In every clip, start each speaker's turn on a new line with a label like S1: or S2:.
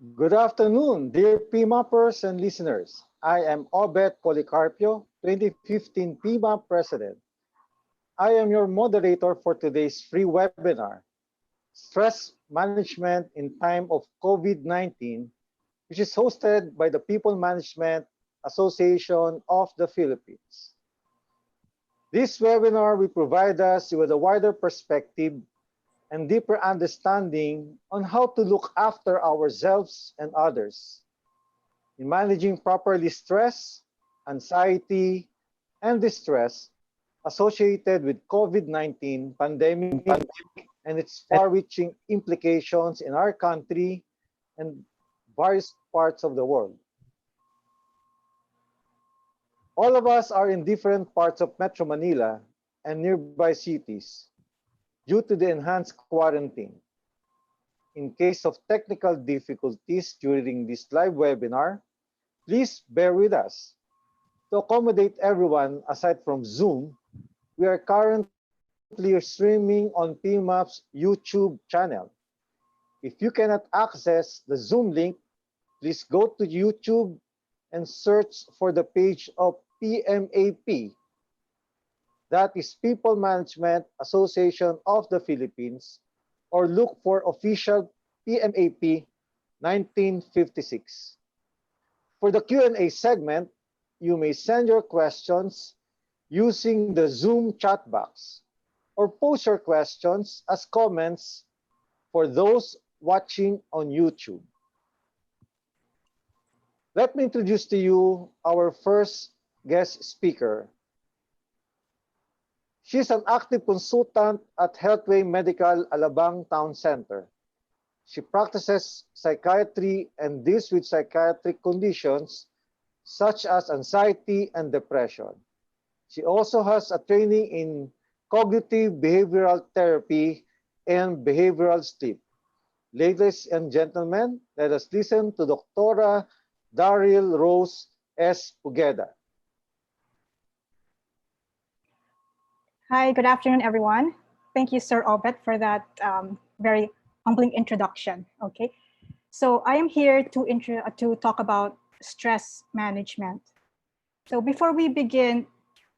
S1: Good afternoon, dear PMAppers and listeners. I am Obet Policarpio, 2015 PMAP President. I am your moderator for today's free webinar, Stress Management in Time of COVID-19, which is hosted by the People Management Association of the Philippines. This webinar will provide us with a wider perspective and deeper understanding on how to look after ourselves and others in managing properly stress, anxiety, and distress associated with COVID-19 pandemic and its far-reaching implications in our country and various parts of the world. All of us are in different parts of Metro Manila and nearby cities due to the enhanced quarantine. In case of technical difficulties during this live webinar, please bear with us. To accommodate everyone aside from Zoom, we are currently streaming on PMAP's YouTube channel. If you cannot access the Zoom link, please go to YouTube and search for the page of PMAP. That is People Management Association of the Philippines, or look for official PMAP 1956. For the Q&A segment, you may send your questions using the Zoom chat box or post your questions as comments for those watching on YouTube. Let me introduce to you our first guest speaker. She's an active consultant at Healthway Medical Alabang Town Center. She practices psychiatry and deals with psychiatric conditions such as anxiety and depression. She also has a training in cognitive behavioral therapy and behavioral sleep. Ladies and gentlemen, let us listen to Dr. Daryl Rose S. Pugeda.
S2: Hi, good afternoon, everyone. Thank you, Sir Obet, for that very humbling introduction. Okay, so I am here to talk about stress management. So before we begin,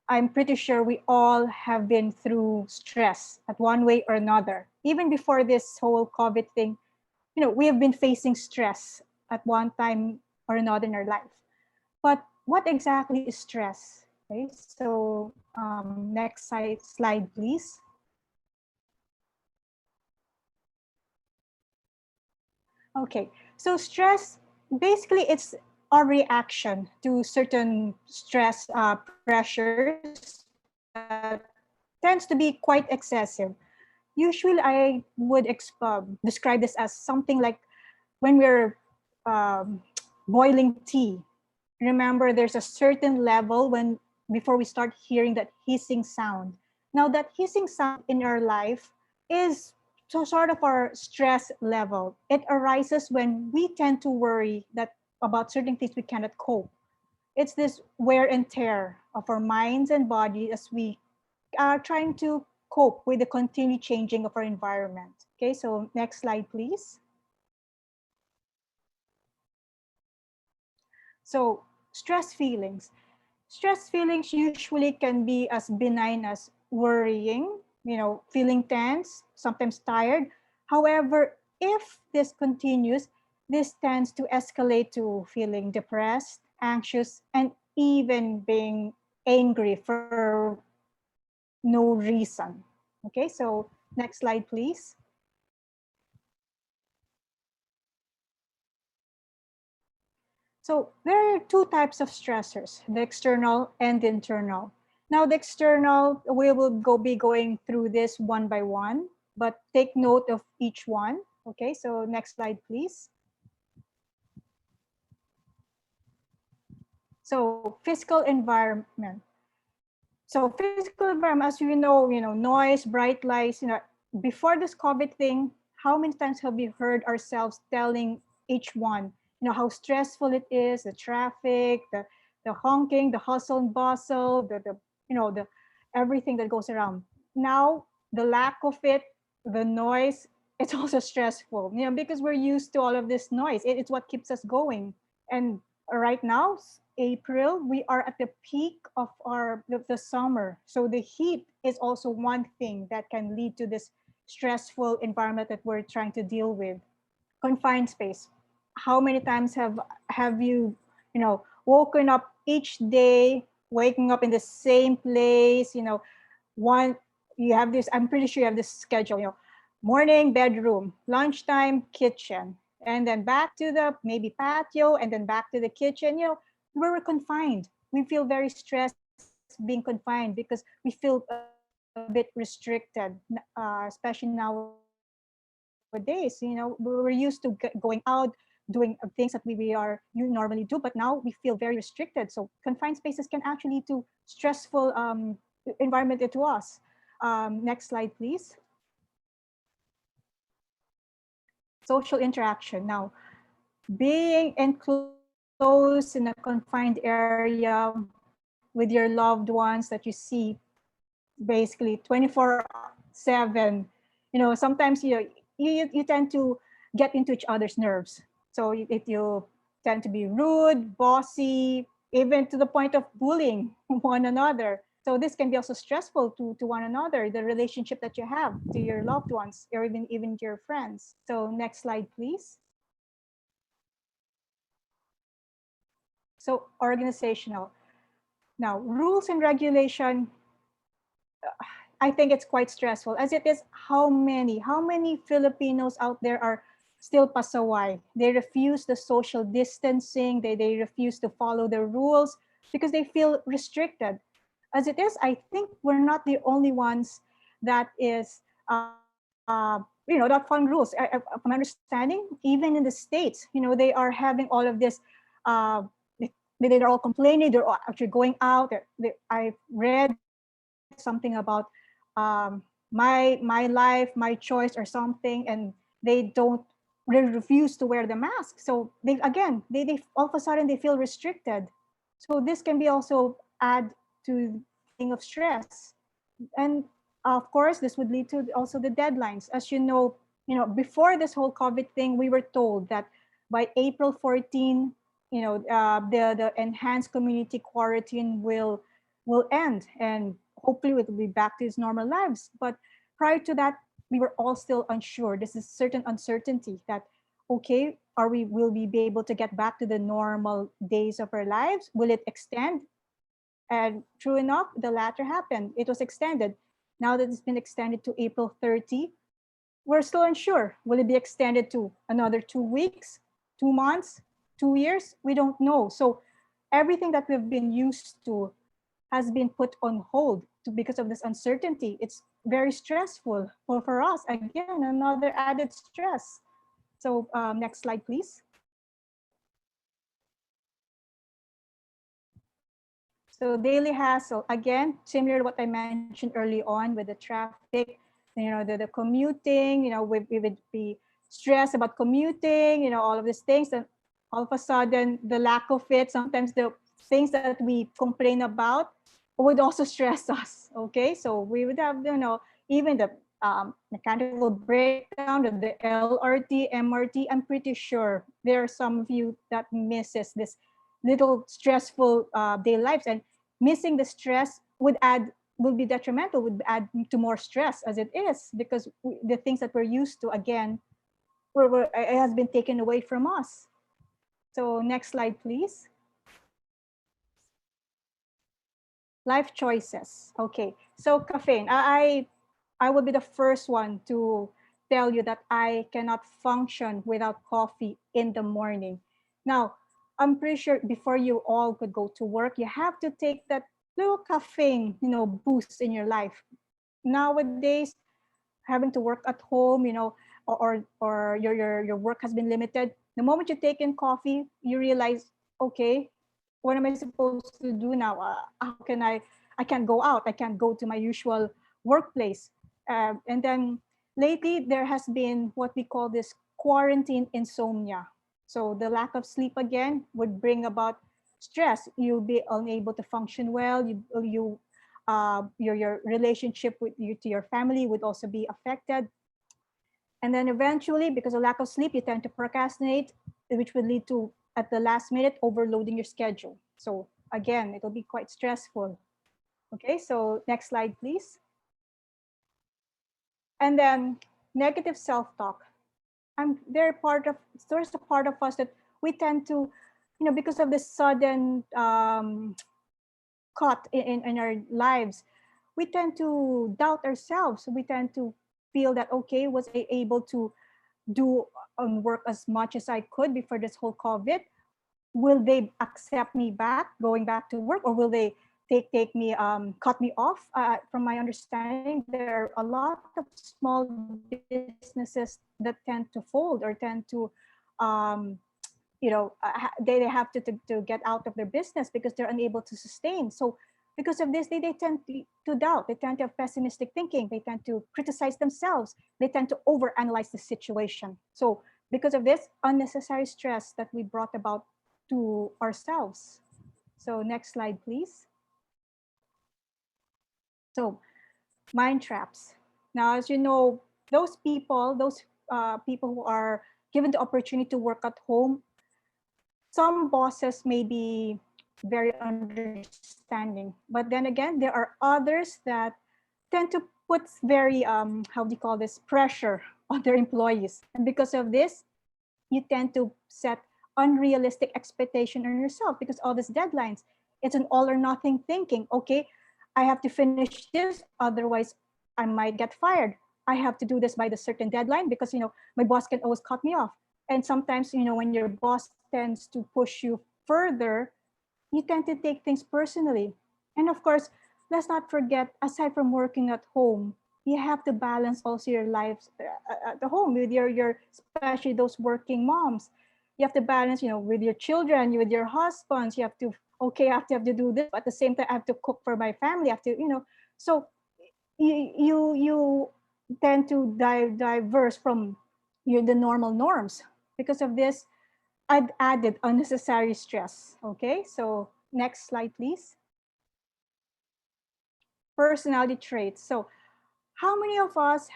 S2: I'm pretty sure we all have been through stress at one way or another. Even before this whole COVID thing, we have been facing stress at one time or another in our life. But what exactly is stress? Okay, so next slide, please. Okay, so stress, basically it's our reaction to certain stress pressures that tends to be quite excessive. Usually I would describe this as something like when we're boiling tea. Remember, there's a certain level before we start hearing that hissing sound. Now that hissing sound in our life is sort of our stress level. It arises when we tend to worry about certain things we cannot cope. It's this wear and tear of our minds and body as we are trying to cope with the continually changing of our environment. Okay, so next slide, please. So stress feelings. Stress feelings usually can be as benign as worrying, feeling tense, sometimes tired. However, if this continues, this tends to escalate to feeling depressed, anxious, and even being angry for no reason. Okay, so next slide, please. So there are two types of stressors, the external and the internal. Now the external, we will be going through this one by one, but take note of each one. Okay, so next slide, please. So physical environment. So physical environment, as you know, noise, bright lights, before this COVID thing, how many times have we heard ourselves telling each one, how stressful it is, the traffic, the honking, the hustle and bustle, the everything that goes around. Now, the lack of it, the noise, it's also stressful, because we're used to all of this noise. It's what keeps us going. And right now, April, we are at the peak of the summer. So the heat is also one thing that can lead to this stressful environment that we're trying to deal with. Confined space. How many times have you, woken up each day, waking up in the same place, one you have this, I'm pretty sure you have this schedule, morning bedroom, lunchtime kitchen, and then back to the maybe patio, and then back to the kitchen. We're confined. We feel very stressed being confined because we feel a bit restricted, especially nowadays. We're used to going out, doing things that we are you normally do, but now we feel very restricted. So confined spaces can actually lead to stressful environment to us. Next slide, please. Social interaction. Now, being enclosed in a confined area with your loved ones that you see basically 24/7, sometimes you tend to get into each other's nerves. So you tend to be rude, bossy, even to the point of bullying one another. So this can be also stressful to one another, the relationship that you have to your loved ones, or even your friends. So next slide, please. So organizational. Now, rules and regulation, I think it's quite stressful as it is. How many Filipinos out there are still pasaway? They refuse the social distancing. They refuse to follow the rules because they feel restricted. As it is, I think we're not the only ones that is, not following rules. From my understanding, even in the States, they are having all of this, uh, they're all complaining, they're all actually going out. I've read something about my life, my choice, or something, and they refuse to wear the mask. So they all of a sudden they feel restricted. So this can be also add to feeling of stress. And of course, this would lead to also the deadlines. As before this whole COVID thing, we were told that by April 14, the enhanced community quarantine will end, and hopefully it will be back to its normal lives. But prior to that, we were all still unsure. This is certain uncertainty that, okay, will we be able to get back to the normal days of our lives? Will it extend? And true enough, the latter happened. It was extended. Now that it's been extended to April 30, we're still unsure. Will it be extended to another 2 weeks, 2 months, 2 years? We don't know. So everything that we've been used to has been put on hold because of this uncertainty. It's very stressful for us. Again, another added stress. So next slide, please. So daily hassle, again, similar to what I mentioned early on with the traffic, the commuting, we would be stressed about commuting, all of these things. And all of a sudden, the lack of it, sometimes the things that we complain about would also stress us, okay? So we would have, even the mechanical breakdown, the LRT, MRT, I'm pretty sure there are some of you that misses this little stressful daily lives, and missing the stress will be detrimental, would add to more stress as it is, because the things that we're used to, again, it has been taken away from us. So next slide, please. Life choices. Okay, so caffeine. I will be the first one to tell you that I cannot function without coffee in the morning. Now, I'm pretty sure before you all could go to work, you have to take that little caffeine, boost in your life. Nowadays, having to work at home, or your work has been limited. The moment you take in coffee, you realize, okay, what am I supposed to do now? How can I can't go out. I can't go to my usual workplace. And then lately, there has been what we call this quarantine insomnia. So the lack of sleep again would bring about stress. You'll be unable to function well. Your relationship with you to your family would also be affected. And then eventually, because of lack of sleep, you tend to procrastinate, which would lead to, at the last minute, overloading your schedule. So again, it'll be quite stressful. Okay, so next slide, please. And then negative self-talk. There's a part of us that we tend to, because of this sudden cut in our lives, we tend to doubt ourselves. We tend to feel that, okay, was I able to do work as much as I could before this whole COVID? Will they accept me back, going back to work, or will they take me, cut me off? From my understanding, there are a lot of small businesses that tend to fold or tend to, they have to get out of their business because they're unable to sustain. So because of this, they tend to doubt. They tend to have pessimistic thinking. They tend to criticize themselves. They tend to overanalyze the situation. So because of this unnecessary stress that we brought about to ourselves. So next slide, please. So mind traps. Now, as you know, those people who are given the opportunity to work at home, some bosses may be very understanding, but then again, there are others that tend to put very, how do you call this, pressure on their employees. And because of this, you tend to set unrealistic expectation on yourself because all these deadlines, it's an all or nothing thinking. Okay, I have to finish this, otherwise I might get fired. I have to do this by the certain deadline because, my boss can always cut me off. And sometimes, when your boss tends to push you further, you tend to take things personally. And of course, let's not forget, aside from working at home, you have to balance also your lives at the home with your, especially those working moms. You have to balance, with your children, with your husbands. You have to, okay, I have to do this, but at the same time, I have to cook for my family. I have to, so you tend to diverse from the normal norms. Because of this, I've added unnecessary stress. Okay, so next slide, please. Personality traits. So how many of us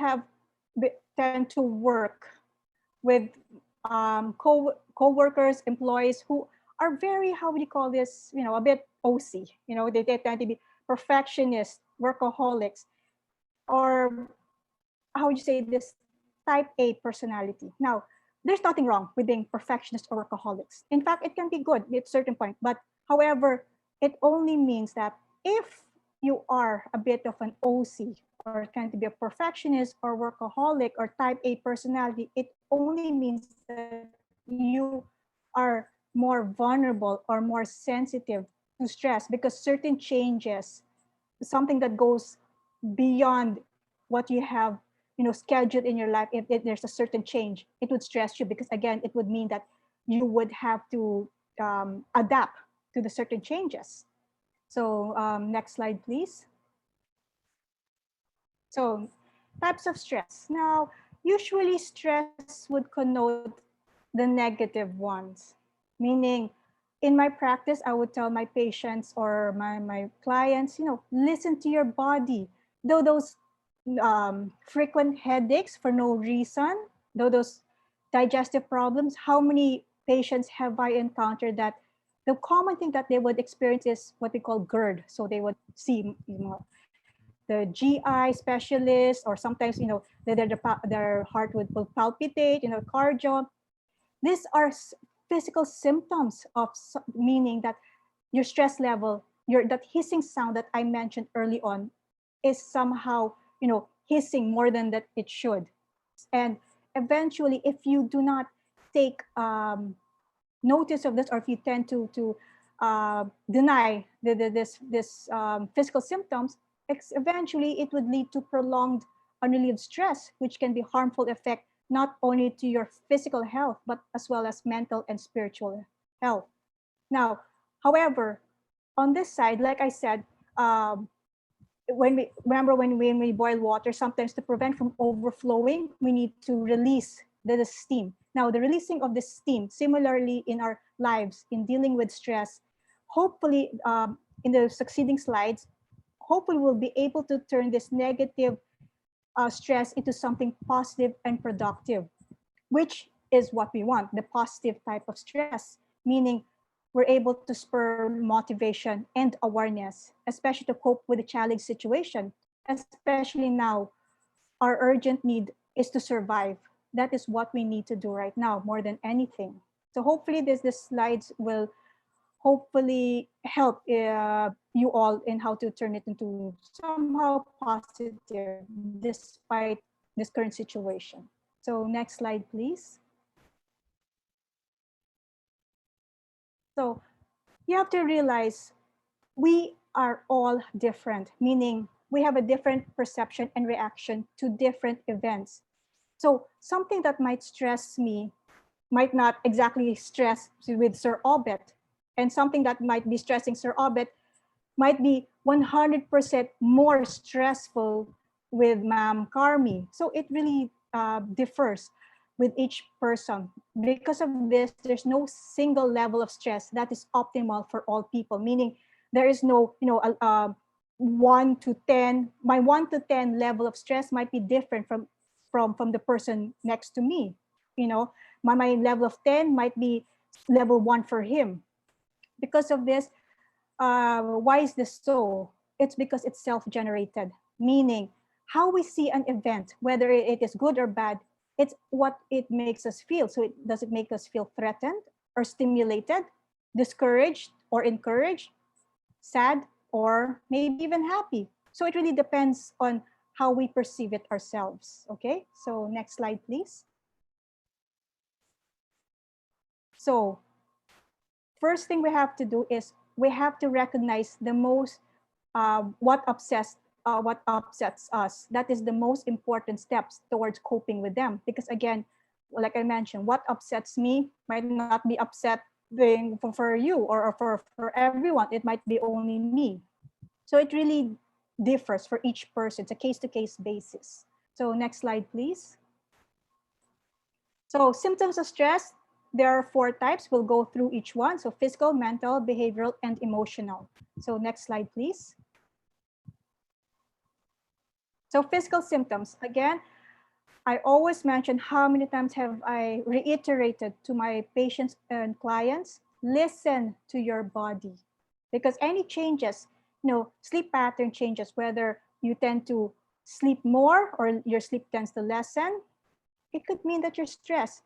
S2: tend to work with co-workers, employees who are very, how would you call this, a bit OC, they tend to be perfectionists, workaholics, or how would you say this, type A personality. Now, there's nothing wrong with being perfectionists or workaholics. In fact, it can be good at a certain point, but however, it only means that if you are a bit of an OC or tend to be a perfectionist or workaholic or type A personality, it only means that you are more vulnerable or more sensitive to stress because certain changes, something that goes beyond what you have scheduled in your life, if there's a certain change, it would stress you because again, it would mean that you would have to adapt to the certain changes. So next slide, please. So types of stress. Now, usually stress would connote the negative ones, meaning in my practice, I would tell my patients or my clients, listen to your body. Though those frequent headaches for no reason, though those digestive problems, how many patients have I encountered that the common thing that they would experience is what we call GERD. So they would see, the GI specialist, or sometimes, their heart will palpitate, cardio. These are physical symptoms of meaning that your stress level, that hissing sound that I mentioned early on, is somehow, hissing more than that it should. And eventually, if you do not take notice of this, or if you tend to deny this physical symptoms, eventually it would lead to prolonged unrelieved stress, which can be harmful effect not only to your physical health, but as well as mental and spiritual health. Now, however, on this side, like I said, when we boil water, sometimes to prevent from overflowing, we need to release the steam. Now, the releasing of the steam, similarly in our lives, in dealing with stress, hopefully in the succeeding slides, hopefully we'll be able to turn this negative stress into something positive and productive, which is what we want, the positive type of stress, meaning we're able to spur motivation and awareness, especially to cope with the challenge situation. Especially now, our urgent need is to survive. That is what we need to do right now more than anything. So hopefully this slides will hopefully help you all in how to turn it into somehow positive despite this current situation. So next slide, please. So you have to realize we are all different, meaning we have a different perception and reaction to different events. So something that might stress me might not exactly stress with Sir Obet, and something that might be stressing Sir Obet might be 100% more stressful with Ma'am Carmi. So it really differs with each person. Because of this, there's no single level of stress that is optimal for all people, meaning there is no, 1 to 10. My 1 to 10 level of stress might be different from the person next to me. My level of 10 might be level 1 for him. Because of this, why is this so? It's because it's self-generated, meaning how we see an event, whether it is good or bad, it's what it makes us feel. So does it make us feel threatened or stimulated, discouraged or encouraged, sad or maybe even happy? So it really depends on how we perceive it ourselves. Okay, so next slide, please. So first thing we have to do is we have to recognize the most what upsets us. That is the most important steps towards coping with them. Because again, like I mentioned, what upsets me might not be upsetting for you or for everyone. It might be only me. So it really differs for each person. It's a case-to-case basis. So next slide, please. So symptoms of stress, there are 4 types. We'll go through each one. So physical, mental, behavioral, and emotional. So next slide, please. So physical symptoms. Again, I always mention how many times have I reiterated to my patients and clients, listen to your body. Because any changes, sleep pattern changes, whether you tend to sleep more or your sleep tends to lessen, it could mean that you're stressed.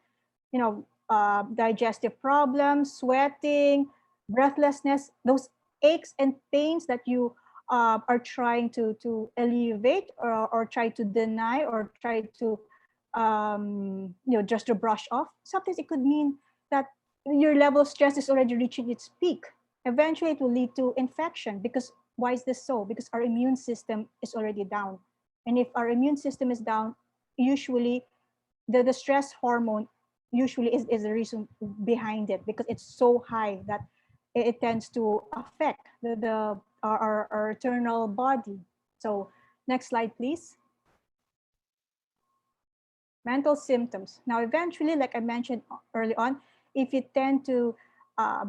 S2: Digestive problems, sweating, breathlessness, those aches and pains that you are trying to alleviate or try to deny or try to just to brush off. Sometimes it could mean that your level of stress is already reaching its peak. Eventually, it will lead to infection. Because why is this so? Because our immune system is already down, and if our immune system is down, usually the stress hormone usually is the reason behind it, because it's so high that it tends to affect our internal body. So next slide, please. Mental symptoms. Now, eventually, like I mentioned early on, if you tend to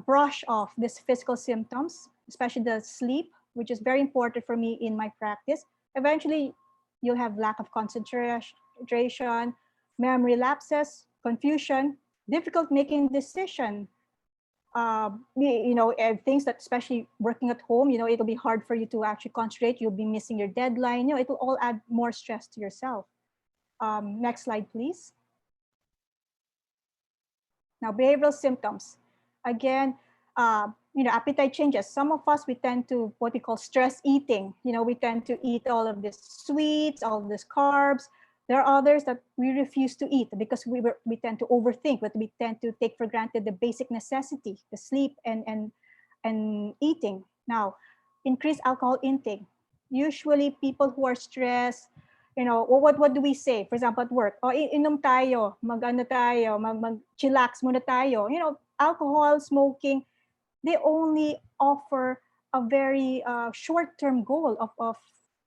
S2: brush off these physical symptoms, especially the sleep, which is very important for me in my practice, eventually you'll have lack of concentration, memory lapses, confusion, difficult making decision. Things that, especially working at home, it'll be hard for you to actually concentrate. You'll be missing your deadline. It will all add more stress to yourself. Next slide, please. Now, behavioral symptoms. Again, appetite changes. Some of us, we tend to what we call stress eating. We tend to eat all of these sweets, all of these carbs. There are others that we refuse to eat because we tend to overthink, but we tend to take for granted the basic necessity, the sleep and eating. Now, increased alcohol intake. Usually, people who are stressed, what do we say? For example, at work, inom tayo, mag-ano tayo, mag-chillax muna tayo. Alcohol, smoking, they only offer a very short-term goal of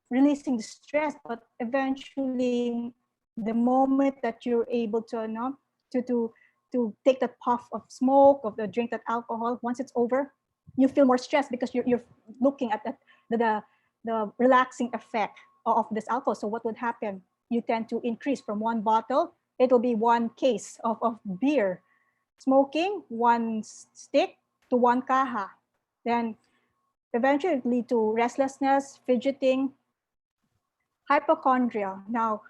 S2: releasing the stress, but eventually, the moment that you're able to take that puff of smoke, of the drink that alcohol, once it's over, you feel more stressed because you're looking at the relaxing effect of this alcohol. So what would happen? you tend to increase from one bottle, it'll be one case of beer. Smoking, one stick to one caja. Then eventually it lead to restlessness, fidgeting, hypochondria. Now,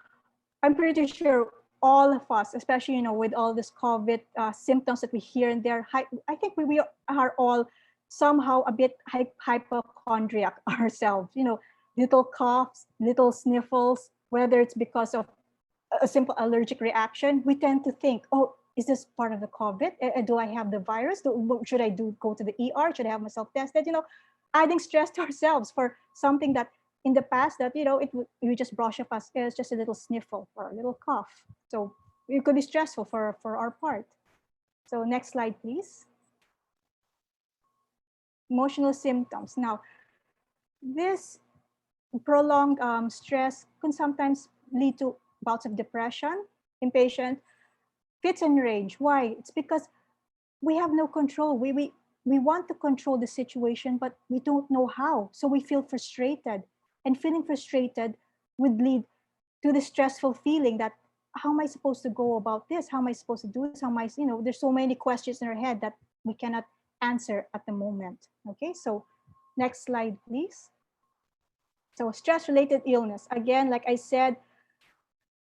S2: I'm pretty sure all of us, especially with all this COVID symptoms that we hear and there, I think we are all somehow a bit hypochondriac ourselves. Little coughs, little sniffles, whether it's because of a simple allergic reaction, we tend to think, oh, is this part of the COVID? Do I have the virus? Should I go to the ER? Should I have myself tested? Adding stress to ourselves for something that in the past that you just brush up as it's just a little sniffle or a little cough. So it could be stressful for our part. So next slide, please. Emotional symptoms. Now, this prolonged stress can sometimes lead to bouts of depression, impatient, fits and rage. Why? It's because we have no control. We want to control the situation, but we don't know how. So we feel frustrated, and feeling frustrated would lead to the stressful feeling that how am I supposed to go about this? How am I supposed to do this? How am I, there's so many questions in our head that we cannot answer at the moment. Okay, so next slide, please. So stress-related illness. Again, like I said,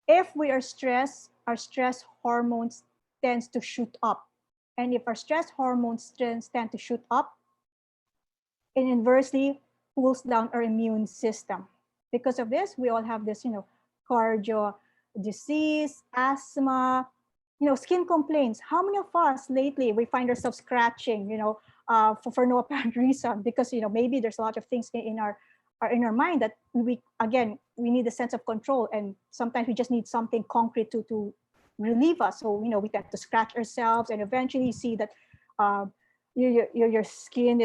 S2: if we are stressed, our stress hormones tends to shoot up. And if our stress hormones tend to shoot up, it inversely pulls down our immune system. Because of this, we all have this, cardio disease, asthma, skin complaints. How many of us lately we find ourselves scratching, for no apparent reason? Because maybe there's a lot of things in our mind that we need a sense of control, and sometimes we just need something concrete to relieve us. So we tend to scratch ourselves, and eventually you see that your skin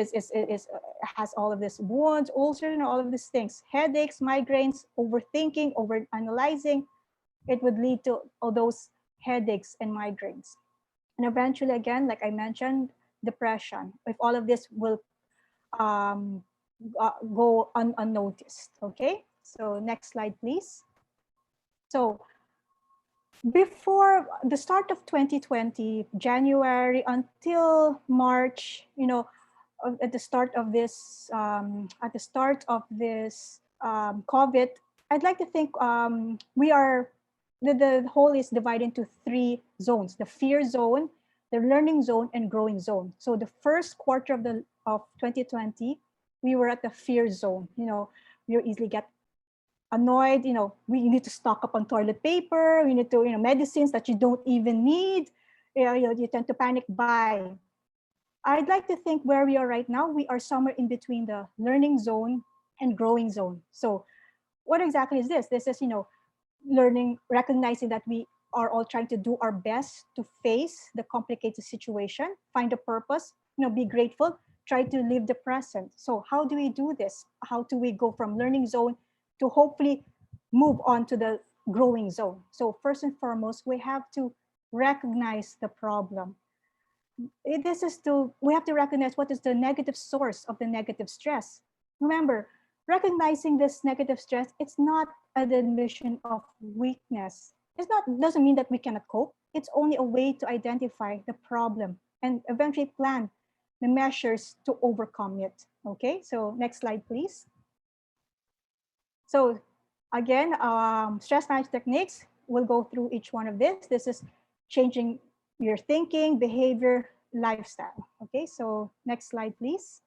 S2: has all of these wounds, ulcers, and all of these things. Headaches, migraines, overthinking, over analyzing. It would lead to all those headaches and migraines. And eventually, again, like I mentioned, depression. If all of this will go unnoticed. Okay, so next slide, please. So before the start of 2020, January until March, at the start of this COVID, I'd like to think we are the whole is divided into three zones: the fear zone, the learning zone, and growing zone. So the first quarter of 2020, we were at the fear zone. We easily get annoyed. We need to stock up on toilet paper. We need to, medicines that you don't even need. You tend to panic buy. I'd like to think where we are right now, we are somewhere in between the learning zone and growing zone. So what exactly is this? This is, learning, recognizing that we are all trying to do our best to face the complicated situation, find a purpose, be grateful, try to live the present. So how do we do this? How do we go from learning zone to hopefully move on to the growing zone? So first and foremost, we have to recognize the problem. We have to recognize what is the negative source of the negative stress. Remember, recognizing this negative stress, it's not an admission of weakness. Doesn't mean that we cannot cope. It's only a way to identify the problem and eventually plan the measures to overcome it. Okay, so next slide, please. So again, stress management techniques, we'll go through each one of this. This is changing your thinking, behavior, lifestyle. Okay, so next slide, please.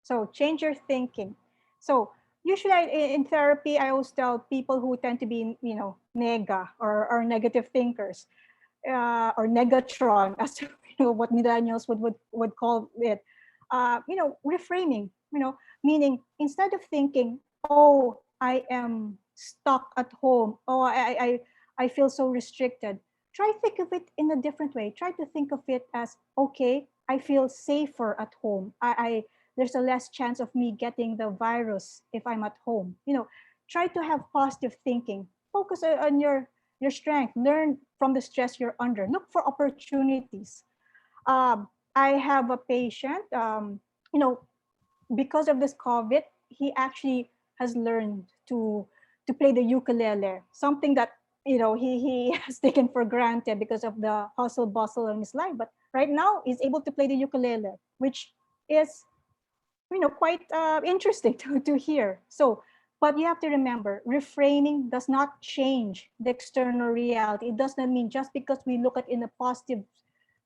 S2: So change your thinking. So usually in therapy, I always tell people who tend to be, nega or negative thinkers, or negatron, as what millennials would call it. Reframing, meaning instead of thinking, oh, I am stuck at home, oh, I feel so restricted. Try think of it in a different way. Try to think of it as, okay, I feel safer at home. There's a less chance of me getting the virus if I'm at home. Try to have positive thinking. Focus on your strength. Learn from the stress you're under. Look for opportunities. I have a patient, because of this COVID, he actually has learned to play the ukulele, something that he has taken for granted because of the hustle bustle in his life. But right now, he's able to play the ukulele, which is quite interesting to hear. So, but you have to remember, refraining does not change the external reality. It does not mean just because we look at in a positive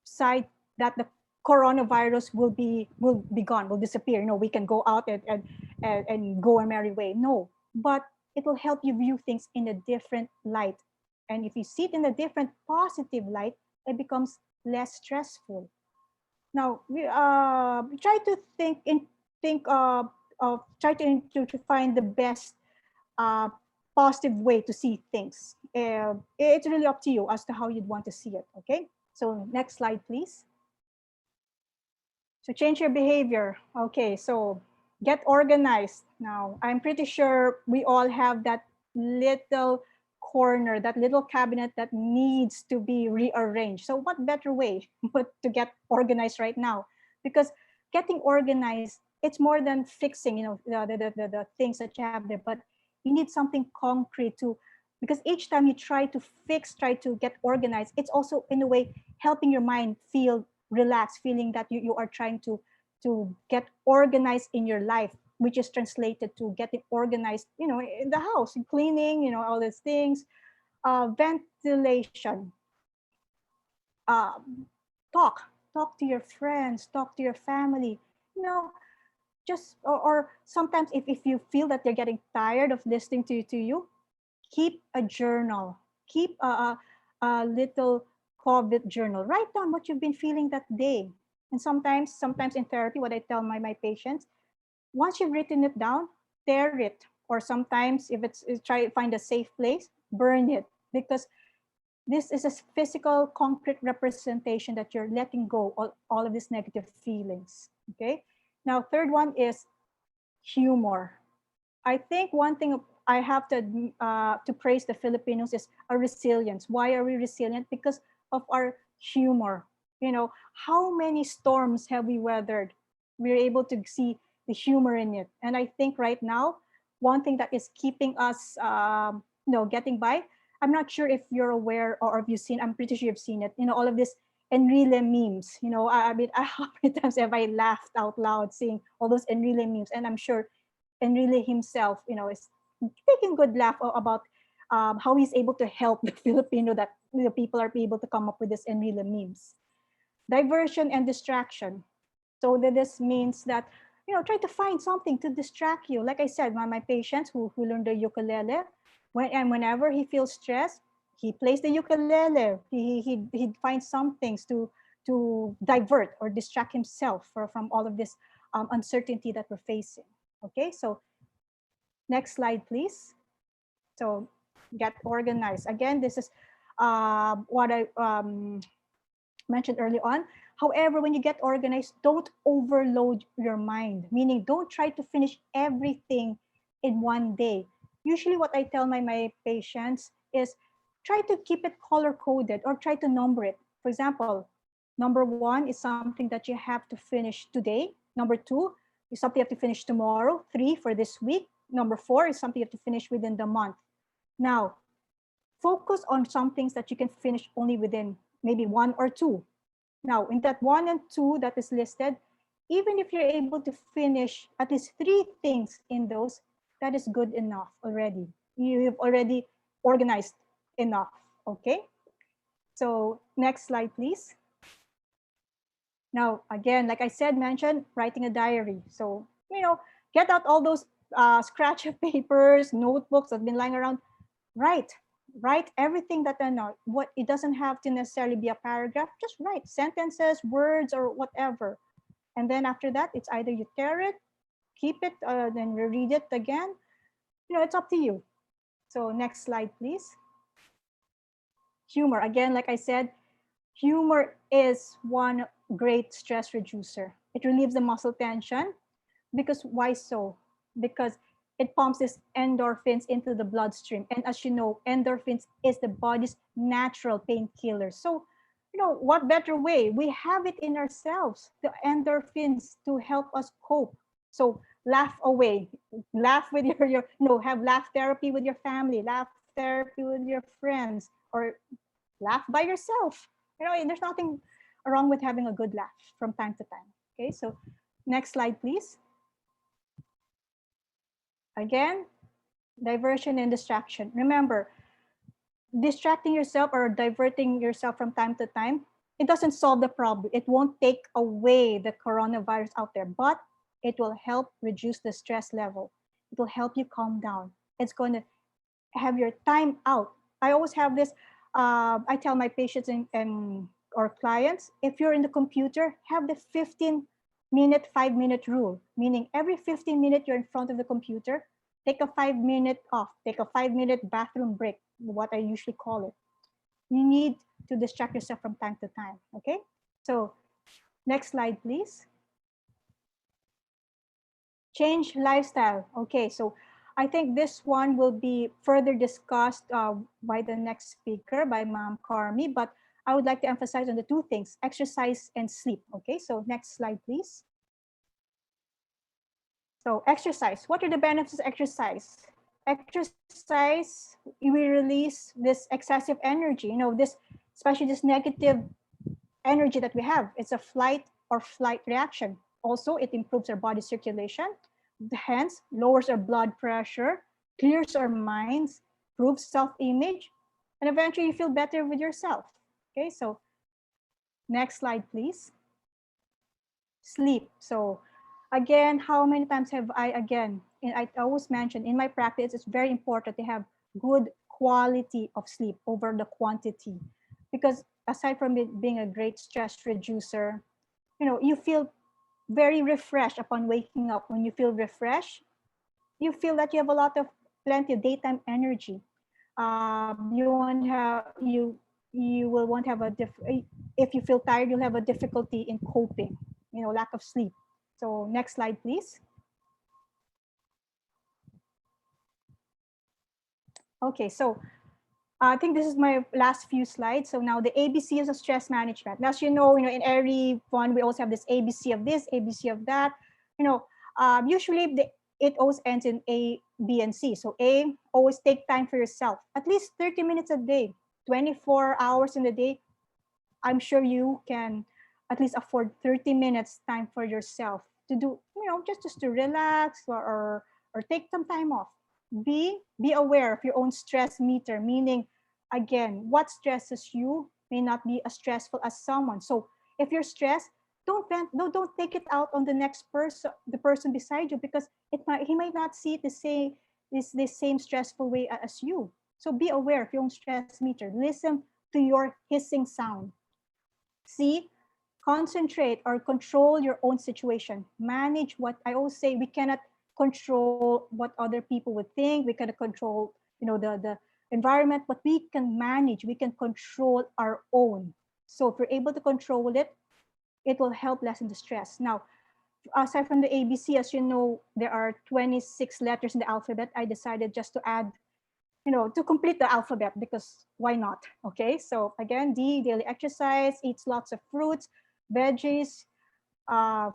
S2: side that the coronavirus will be gone, will disappear. We can go out and go a merry way. No, but it will help you view things in a different light. And if you see it in a different positive light, it becomes less stressful. Now we try to try to find the best uh, positive way to see things. It's really up to you as to how you'd want to see it. Okay. So next slide, please. So change your behavior. Okay. So get organized. Now I'm pretty sure we all have that little corner, that little cabinet that needs to be rearranged. So what better way but to get organized right now? Because getting organized, it's more than fixing, the things that you have there, but you need something concrete to, because each time you try to fix, try to get organized, it's also in a way helping your mind feel relaxed, feeling that you are trying to get organized in your life, which is translated to getting organized, in the house, and cleaning, all these things, ventilation, talk to your friends, talk to your family, you know, just or sometimes if you feel that they're getting tired of listening to you, keep a journal, keep a little COVID journal, write down what you've been feeling that day. And sometimes in therapy, what I tell my patients, once you've written it down, tear it, or sometimes if it's try find a safe place, burn it, because this is a physical concrete representation that you're letting go all of these negative feelings. Okay. Now third one is humor. I think one thing I have to praise the Filipinos is our resilience. Why are we resilient? Because of our humor. How many storms have we weathered? We're able to see the humor in it. And I think right now, one thing that is keeping us, getting by. I'm not sure if you're aware or if you've seen. I'm pretty sure you've seen it. All of this Enrile memes. I mean, how many times have I laughed out loud seeing all those Enrile memes? And I'm sure Enrile himself, is taking good laugh about how he's able to help the Filipino, that the people are able to come up with this Enrile memes. Diversion and distraction. So that this means that, try to find something to distract you. Like I said, my patients who learn the ukulele, whenever he feels stressed, he plays the ukulele. He finds some things to divert or distract himself from all of this uncertainty that we're facing. Okay, so next slide, please. So get organized. Again, this is what I mentioned early on. However, when you get organized, don't overload your mind, meaning don't try to finish everything in one day. Usually what I tell my patients is try to keep it color coded or try to number it. For example, number 1 is something that you have to finish today. Number 2 is something you have to finish tomorrow. 3 for this week. Number 4 is something you have to finish within the month. Now, focus on some things that you can finish only within maybe 1 or 2. Now, in that 1 and 2 that is listed, even if you're able to finish at least 3 things in those, that is good enough already. You've already organized enough, okay? So next slide, please. Now, again, like I said, mentioned writing a diary. So, get out all those scratch of papers, notebooks that have been lying around. Write everything that I know. What it doesn't have to necessarily be a paragraph. Just write sentences, words, or whatever. And then after that, it's either you tear it, keep it, then reread it again. It's up to you. So next slide, please. Humor. Again, like I said, humor is one great stress reducer. It relieves the muscle tension. Because why so? Because it pumps these endorphins into the bloodstream. And as you know, endorphins is the body's natural painkiller. So, what better way? We have it in ourselves, the endorphins to help us cope. So laugh away, laugh with your have laugh therapy with your family, laugh therapy with your friends, or laugh by yourself. There's nothing wrong with having a good laugh from time to time. Okay, so next slide, please. Again, diversion and distraction. Remember, distracting yourself or diverting yourself from time to time, it doesn't solve the problem. It won't take away the coronavirus out there, but it will help reduce the stress level. It will help you calm down. It's going to have your time out. I always have this, I tell my patients and or clients, if you're in the computer, have the 15-minute, 5-minute rule, meaning every 15 minutes you're in front of the computer, take a 5-minute off, take a 5-minute bathroom break, what I usually call it. You need to distract yourself from time to time, okay? So next slide, please. Change lifestyle. Okay, so I think this one will be further discussed by the next speaker, by Ma'am Carmi, but I would like to emphasize on the two things, exercise and sleep. Okay, so next slide, please. So exercise, what are the benefits of exercise? Exercise, we release this excessive energy, this, especially this negative energy that we have. It's a flight or flight reaction. Also, it improves our body circulation, hence lowers our blood pressure, clears our minds, improves self-image, and eventually you feel better with yourself. Okay, so next slide, please. Sleep. So again, how many times have I always mention in my practice, it's very important to have good quality of sleep over the quantity, because aside from it being a great stress reducer, you feel very refreshed upon waking up. When you feel refreshed, you feel that you have a lot of plenty of daytime energy. You won't have you will won't have if you feel tired, you'll have a difficulty in coping. Lack of sleep. So next slide, please. Okay, so I think this is my last few slides. So now the ABCs of stress management. As in every one, we also have this ABC of this, ABC of that. Usually it always ends in A, B, and C. So A, always take time for yourself, at least 30 minutes a day, 24 hours in a day. I'm sure you can at least afford 30 minutes time for yourself to do, just to relax or take some time off. Be aware of your own stress meter, meaning, again, what stresses you may not be as stressful as someone. So if you're stressed, don't vent, don't take it out on the next person, the person beside you, because he might not see it the same stressful way as you. So be aware of your own stress meter. Listen to your hissing sound. C, concentrate or control your own situation. Manage what I always say, we cannot control what other people would think. We cannot control, the environment, but we can manage, we can control our own. So if we're able to control it, it will help lessen the stress. Now, aside from the ABC, as you know, there are 26 letters in the alphabet. I decided just to add, to complete the alphabet, because why not? Okay, so again, D, daily exercise, eats lots of fruits, veggies,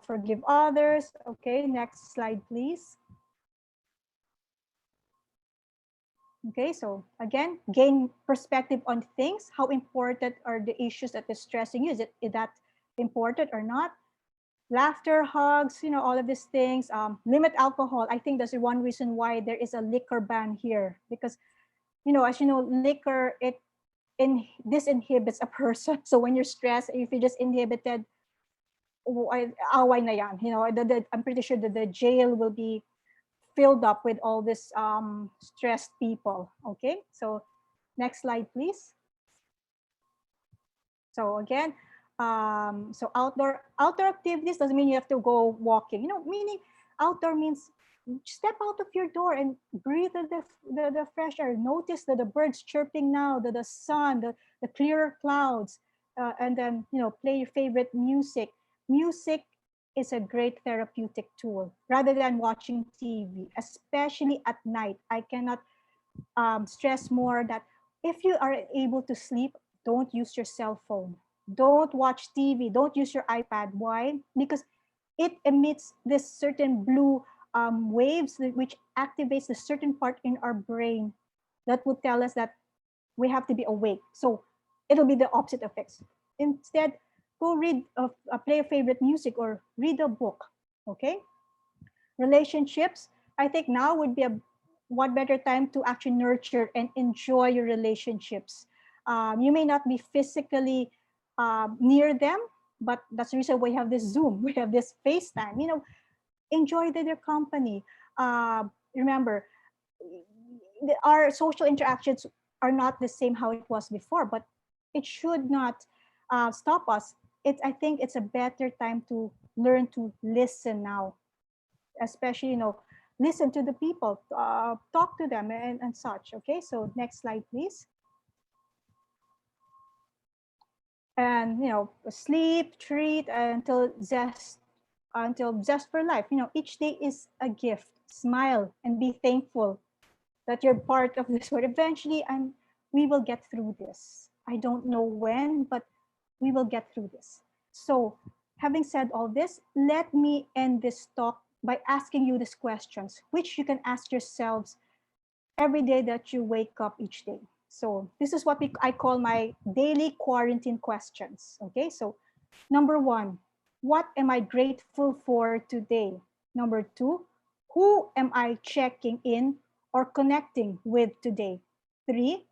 S2: forgive others. Okay, next slide, please. Okay, so again, gain perspective on things. How important are the issues that is stressing you? Is that important or not? Laughter, hugs, all of these things. Limit alcohol. I think that's one reason why there is a liquor ban here, because as you know, liquor, disinhibits a person. So when you're stressed, if you're just inhibited, away na yan. I'm pretty sure that the jail will be filled up with all this stressed people. Okay, so next slide, please. So again, so outdoor activities doesn't mean you have to go walking. Meaning outdoor means step out of your door and breathe the fresh air. Notice the birds chirping now, the sun, the clearer clouds, and then play your favorite music. Music is a great therapeutic tool rather than watching TV, especially at night. I cannot stress more that if you are able to sleep, don't use your cell phone. Don't watch TV. Don't use your iPad. Why? Because it emits this certain blue waves which activates a certain part in our brain that would tell us that we have to be awake. So it'll be the opposite effects. Instead, go read, play a favorite music or read a book. Okay. Relationships. I think now would be a what better time to actually nurture and enjoy your relationships. You may not be physically near them, but that's the reason why we have this Zoom, we have this FaceTime. Enjoy their company. Remember, our social interactions are not the same how it was before, but it should not stop us. I think it's a better time to learn to listen now, especially, listen to the people, talk to them and such. Okay, so next slide, please. And, sleep, treat until zest for life. Each day is a gift. Smile and be thankful that you're part of this world. Eventually, we will get through this. I don't know when, but we will get through this. So, having said all this, let me end this talk by asking you these questions, which you can ask yourselves every day that you wake up each day. So, this is what I call my daily quarantine questions. Okay, so number one, what am I grateful for today? Number two, who am I checking in or connecting with today? Three,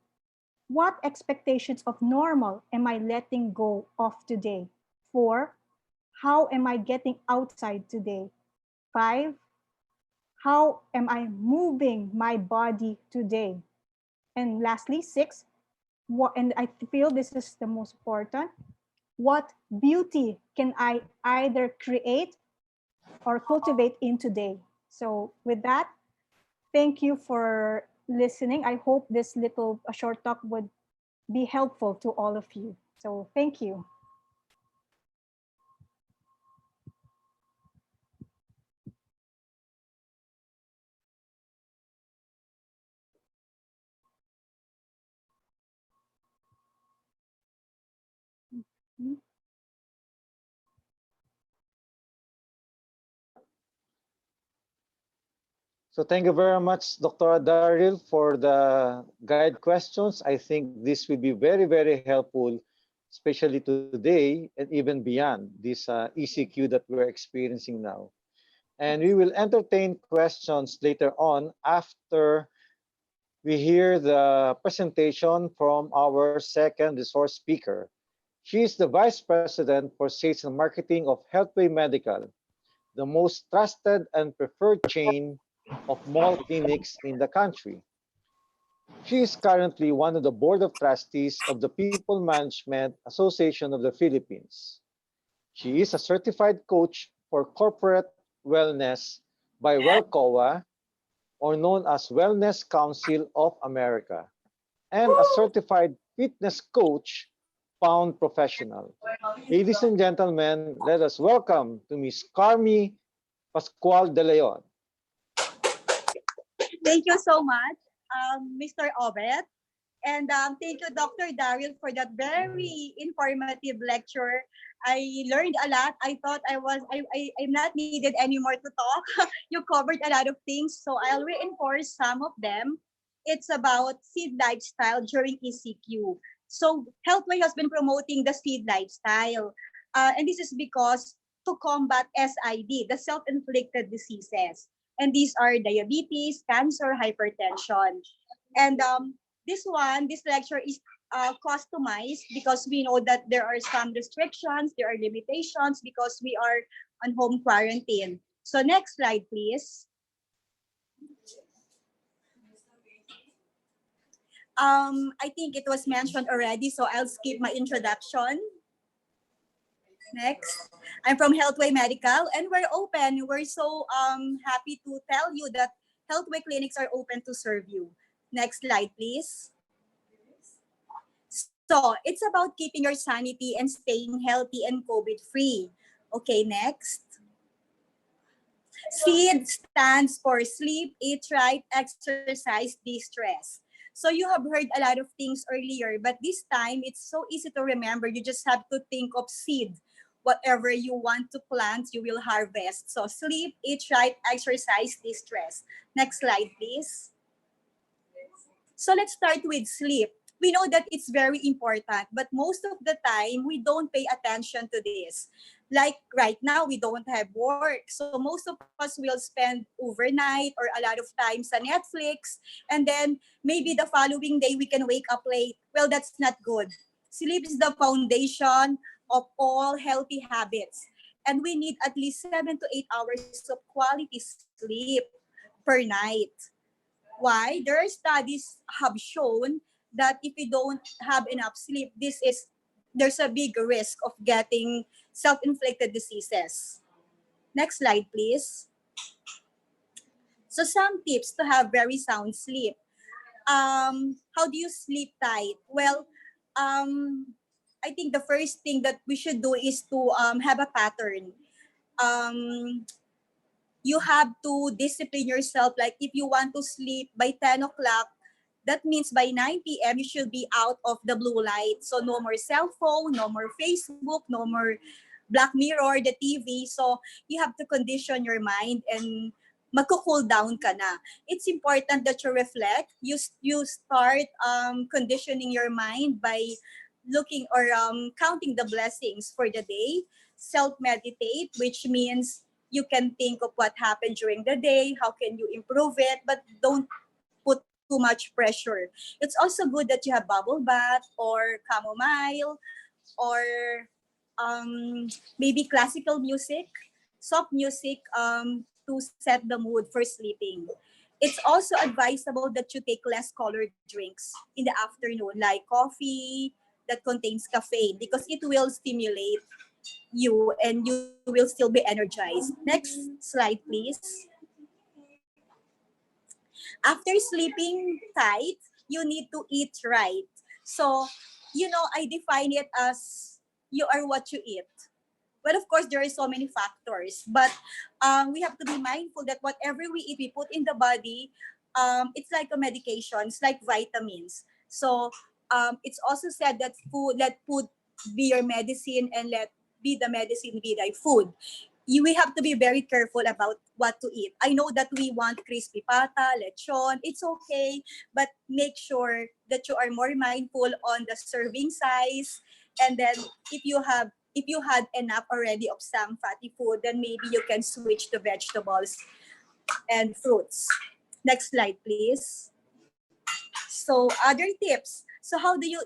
S2: what expectations of normal am I letting go of today? Four, how am I getting outside today? Five, how am I moving my body today? And lastly, six, and I feel this is the most important, what beauty can I either create or cultivate in today? So with that, thank you for listening. I hope this little short talk would be helpful to all of you. So thank you. Mhm.
S1: So thank you very much, Dr. Daryl, for the guide questions. I think this will be very, very helpful, especially today and even beyond this ECQ that we're experiencing now. And we will entertain questions later on after we hear the presentation from our second resource speaker. She is the Vice President for Sales and Marketing of Healthway Medical, the most trusted and preferred chain of mall clinics in the country. She is currently one of the Board of Trustees of the People Management Association of the Philippines. She is a certified coach for corporate wellness by WellCOA, or known as Wellness Council of America, and a certified fitness coach found professional. Ladies and gentlemen, let us welcome to Miss Carmi Pascual de Leon.
S3: Thank you so much, Mr. Obet. And thank you, Dr. Daryl, for that very informative lecture. I learned a lot. I thought I'm not needed anymore to talk. You covered a lot of things, so I'll reinforce some of them. It's about seed lifestyle during ECQ. So Healthway has been promoting the seed lifestyle. And this is because to combat SID, the self-inflicted diseases. And these are diabetes, cancer, hypertension. And this lecture is customized because we know that there are some restrictions, there are limitations because we are on home quarantine. So next slide, please. I think it was mentioned already, so I'll skip my introduction. Next. I'm from Healthway Medical, and we're open. We're so happy to tell you that Healthway clinics are open to serve you. Next slide, please. So it's about keeping your sanity and staying healthy and COVID-free. Okay, next. SEED stands for sleep, eat right, exercise, de-stress. So you have heard a lot of things earlier, but this time it's so easy to remember. You just have to think of SEED. whatever you want to plant, you will harvest. So sleep, eat right, exercise, de-stress. Next slide, please. So let's start with sleep. We know that it's very important, but most of the time, we don't pay attention to this. Like right now, we don't have work. So most of us will spend overnight or a lot of time sa Netflix. And then maybe the following day, we can wake up late. Well, that's not good. Sleep is the foundation of all healthy habits. And we need at least 7 to 8 hours of quality sleep per night. Why? There are studies have shown that if you don't have enough sleep, there's a big risk of getting self-inflicted diseases. Next slide, please. So some tips to have very sound sleep. How do you sleep tight? Well, I think the first thing that we should do is to have a pattern. Um, you have to discipline yourself. Like if you want to sleep by 10 o'clock, that means by 9 p.m. you should be out of the blue light. So no more cell phone, no more Facebook, no more Black Mirror, the TV. So you have to condition your mind and magko-cool down ka na. It's important that you reflect. You start conditioning your mind by looking or counting the blessings for the day. Self-meditate, which means you can think of what happened during the day, how can you improve it, but don't put too much pressure. It's also good that you have bubble bath or chamomile or maybe classical music, soft music to set the mood for sleeping. It's also advisable that you take less colored drinks in the afternoon, like coffee that contains caffeine, because it will stimulate you and you will still be energized. Next slide, please. After sleeping tight, you need to eat right. So, I define it as you are what you eat. Well, of course, there are so many factors, but we have to be mindful that whatever we eat, we put in the body, it's like a medication, it's like vitamins. So it's also said that let food be your medicine and let be the medicine be thy food. We have to be very careful about what to eat. I know that we want crispy pata, lechon, it's okay, but make sure that you are more mindful on the serving size. And then if you had enough already of some fatty food, then maybe you can switch to vegetables and fruits. Next slide, please. So other tips. So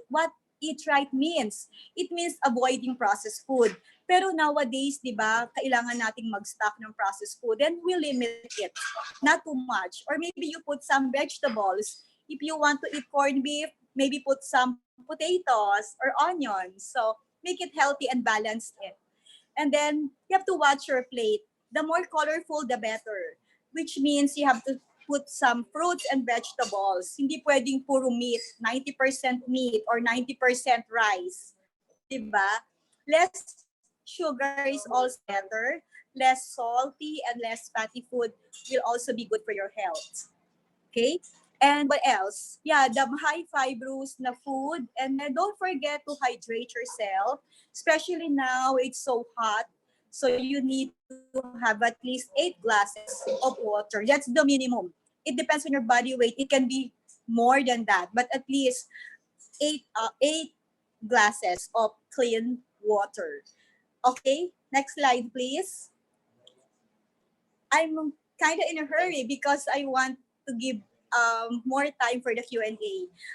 S3: what eat right means? It means avoiding processed food. Pero nowadays, di ba, kailangan nating mag-stock ng processed food, then we limit it. Not too much. Or maybe you put some vegetables. If you want to eat corned beef, maybe put some potatoes or onions. So make it healthy and balance it. And then you have to watch your plate. The more colorful, the better. Which means you have to put some fruits and vegetables. Hindi pwedeng puro meat, 90% meat or 90% rice. Diba? Less sugar is also better. Less salty and less fatty food will also be good for your health. Okay? And what else? Yeah, the high fibrous na food. And then don't forget to hydrate yourself. Especially now, it's so hot. So you need to have at least 8 glasses of water. That's the minimum. It depends on your body weight. It can be more than that. But at least 8 glasses of clean water. Okay? Next slide, please. I'm kind of in a hurry because I want to give more time for the Q&A.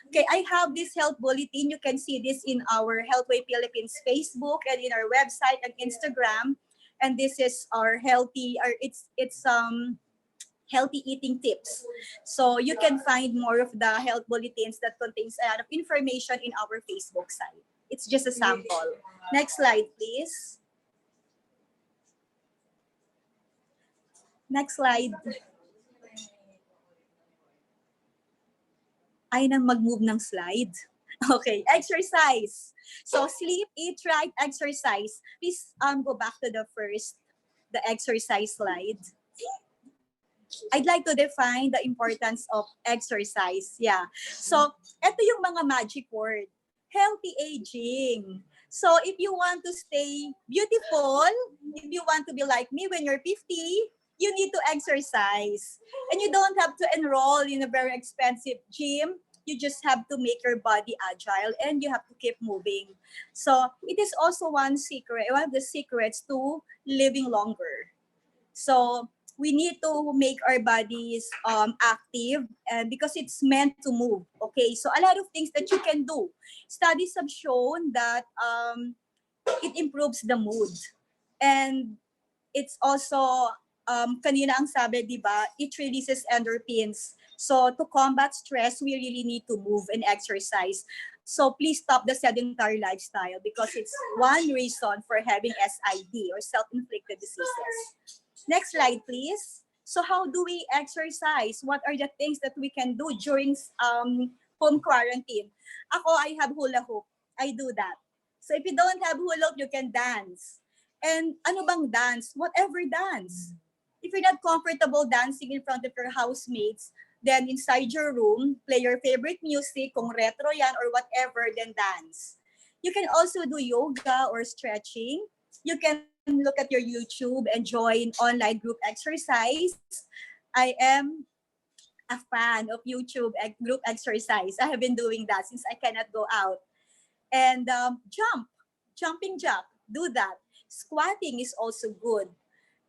S3: Okay, I have this health bulletin. You can see this in our Healthway Philippines Facebook and in our website and Instagram. And this is our healthy eating tips. So you can find more of the health bulletins that contains a lot of information in our Facebook site. It's just a sample. Next slide, please. Next slide. Ay nang mag-move ng slide. Okay, exercise. So sleep, eat right, exercise. Please go back to the exercise slide. I'd like to define the importance of exercise. Yeah. So, ito yung mga magic word. Healthy aging. So if you want to stay beautiful, if you want to be like me when you're 50, you need to exercise. And you don't have to enroll in a very expensive gym. You just have to make your body agile and you have to keep moving. So it is also one of the secrets to living longer. So we need to make our bodies active, and because it's meant to move. Okay, so a lot of things that you can do. Studies have shown that it improves the mood, and it's also kanina ang sabi, di ba, it releases endorphins. So to combat stress, we really need to move and exercise. So please stop the sedentary lifestyle because it's one reason for having SID or self-inflicted diseases. Next slide, please. So how do we exercise? What are the things that we can do during home quarantine? Ako, I have hula hoop. I do that. So if you don't have hula hoop, you can dance. And ano bang dance? Whatever dance. If you're not comfortable dancing in front of your housemates, then inside your room, play your favorite music, kung retro yan or whatever, then dance. You can also do yoga or stretching. You can look at your YouTube and join online group exercise. I am a fan of YouTube group exercise. I have been doing that since I cannot go out. And jumping jack, do that. Squatting is also good,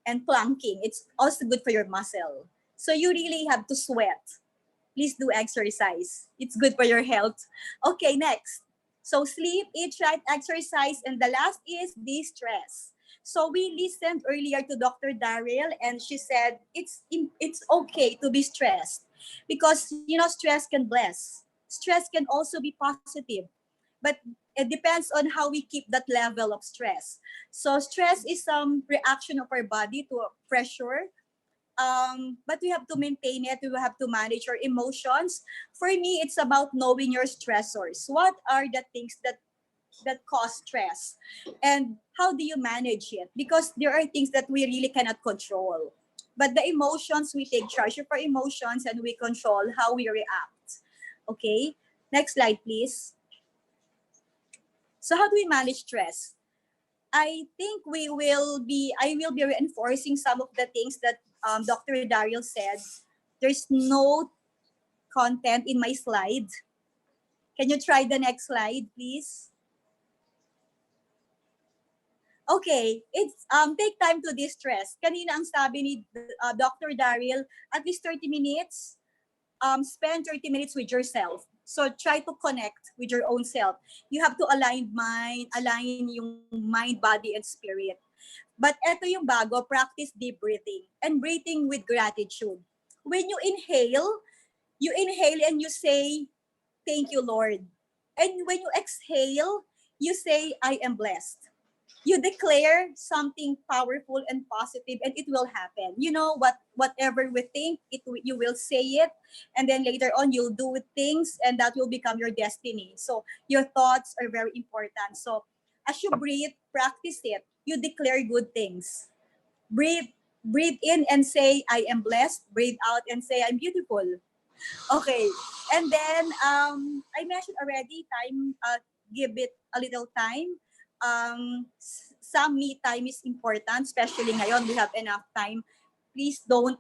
S3: and planking, it's also good for your muscle. So you really have to sweat. Please do exercise. It's good for your health. Okay, next. So sleep, eat right, exercise, and the last is de-stress. So we listened earlier to Dr. Daryl, and she said it's okay to be stressed because stress can bless. Stress can also be positive, but it depends on how we keep that level of stress. So stress is some reaction of our body to pressure, but we have to maintain it. We have to manage our emotions. For me, it's about knowing your stressors. What are the things that cause stress, and how do you manage it? Because there are things that we really cannot control. But the emotions, we take charge of our emotions and we control how we react. Okay? Next slide, please. So how do we manage stress? I think I will be reinforcing some of the things that Dr. Daryl said. There's no content in my slide. Can you try the next slide, please? Okay, it's take time to distress. Kanina ang sabi ni Dr. Daryl, at least 30 minutes, spend 30 minutes with yourself. So try to connect with your own self. You have to align yung mind, body, and spirit. But eto yung bago, practice deep breathing and breathing with gratitude. When you inhale and you say, thank you, Lord. And when you exhale, you say, I am blessed. You declare something powerful and positive, and it will happen. Whatever we think, you will say it, and then later on you'll do things, and that will become your destiny. So your thoughts are very important. So as you breathe, practice it. You declare good things. Breathe in and say, I am blessed. Breathe out and say, I'm beautiful. Okay. And then I mentioned already, time, give it a little time. Some me time is important, especially ngayon we have enough time. Please don't,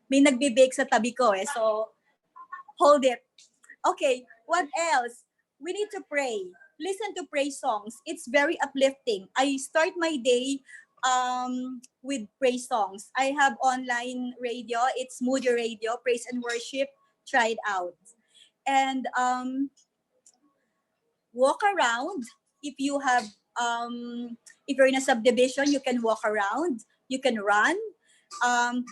S3: may nagbe-bake sa tabi ko so hold it. Okay, what else? We need to pray. Listen to praise songs. It's very uplifting. I start my day with praise songs. I have online radio. It's Moody Radio, Praise and Worship. Try it out. And walk around. If you have, if you're in a subdivision, you can walk around. You can run.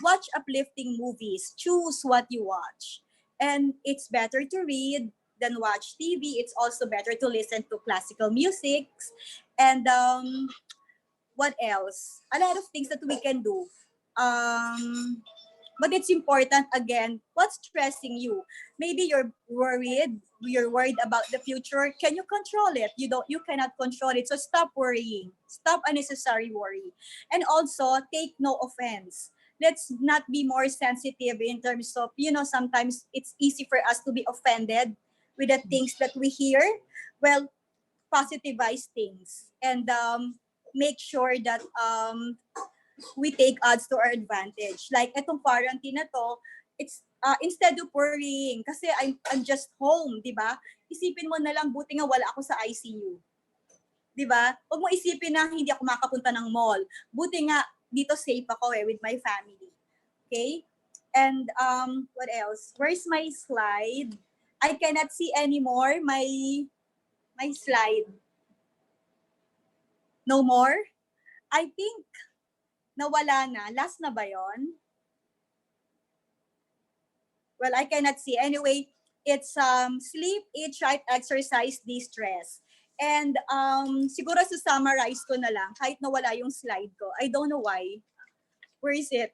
S3: Watch uplifting movies. Choose what you watch. And it's better to read than watch TV. It's also better to listen to classical music. And what else? A lot of things that we can do. But it's important, again, what's stressing you? Maybe you're worried about the future. Can you control it? You cannot control it. So stop worrying. Stop unnecessary worry. And also take no offense. Let's not be more sensitive in terms of, sometimes it's easy for us to be offended with the things that we hear. Well, positivize things and make sure that we take odds to our advantage. Like itong quarantine na to, it's instead of worrying kasi I'm just home, 'di ba? Isipin mo na lang buti nga wala ako sa ICU. 'Di ba? Huwag mo isipin na hindi ako makapunta ng mall. Buti nga dito safe ako with my family. Okay? And what else? Where's my slide? I cannot see anymore my slide. No more? I think nawala na. Last na ba yon? Well, I cannot see. Anyway, it's sleep, eat right, exercise, de-stress. And siguro summarize ko na lang kahit nawala yung slide ko. I don't know why. Where is it?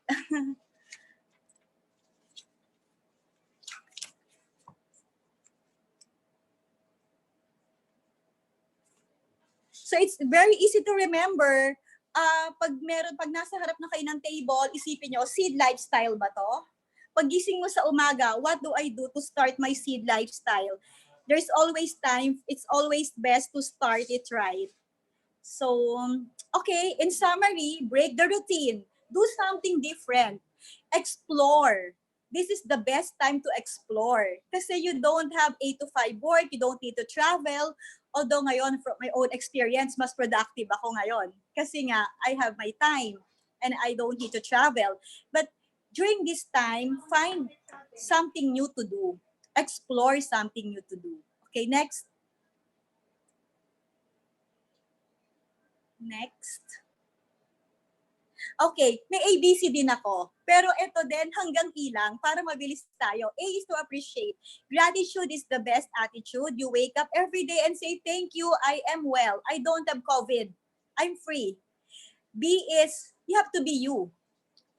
S3: So it's very easy to remember. Pag nasa harap na kayo ng table, isipin nyo, seed lifestyle ba to? Pag gising mo sa umaga, what do I do to start my seed lifestyle? There's always time. It's always best to start it right. So, okay, in summary, break the routine. Do something different. Explore. This is the best time to explore. Kasi you don't have 8 to 5 work, you don't need to travel. Although ngayon, from my own experience, mas productive ako ngayon. Kasi nga, I have my time and I don't need to travel. But during this time, find something new to do. Explore something new to do. Okay, next. Next. Okay, may ABC din ako. Pero ito din, hanggang E lang, para mabilis tayo. A is to appreciate. Gratitude is the best attitude. You wake up every day and say, thank you, I am well. I don't have COVID. I'm free. B is, you have to be you.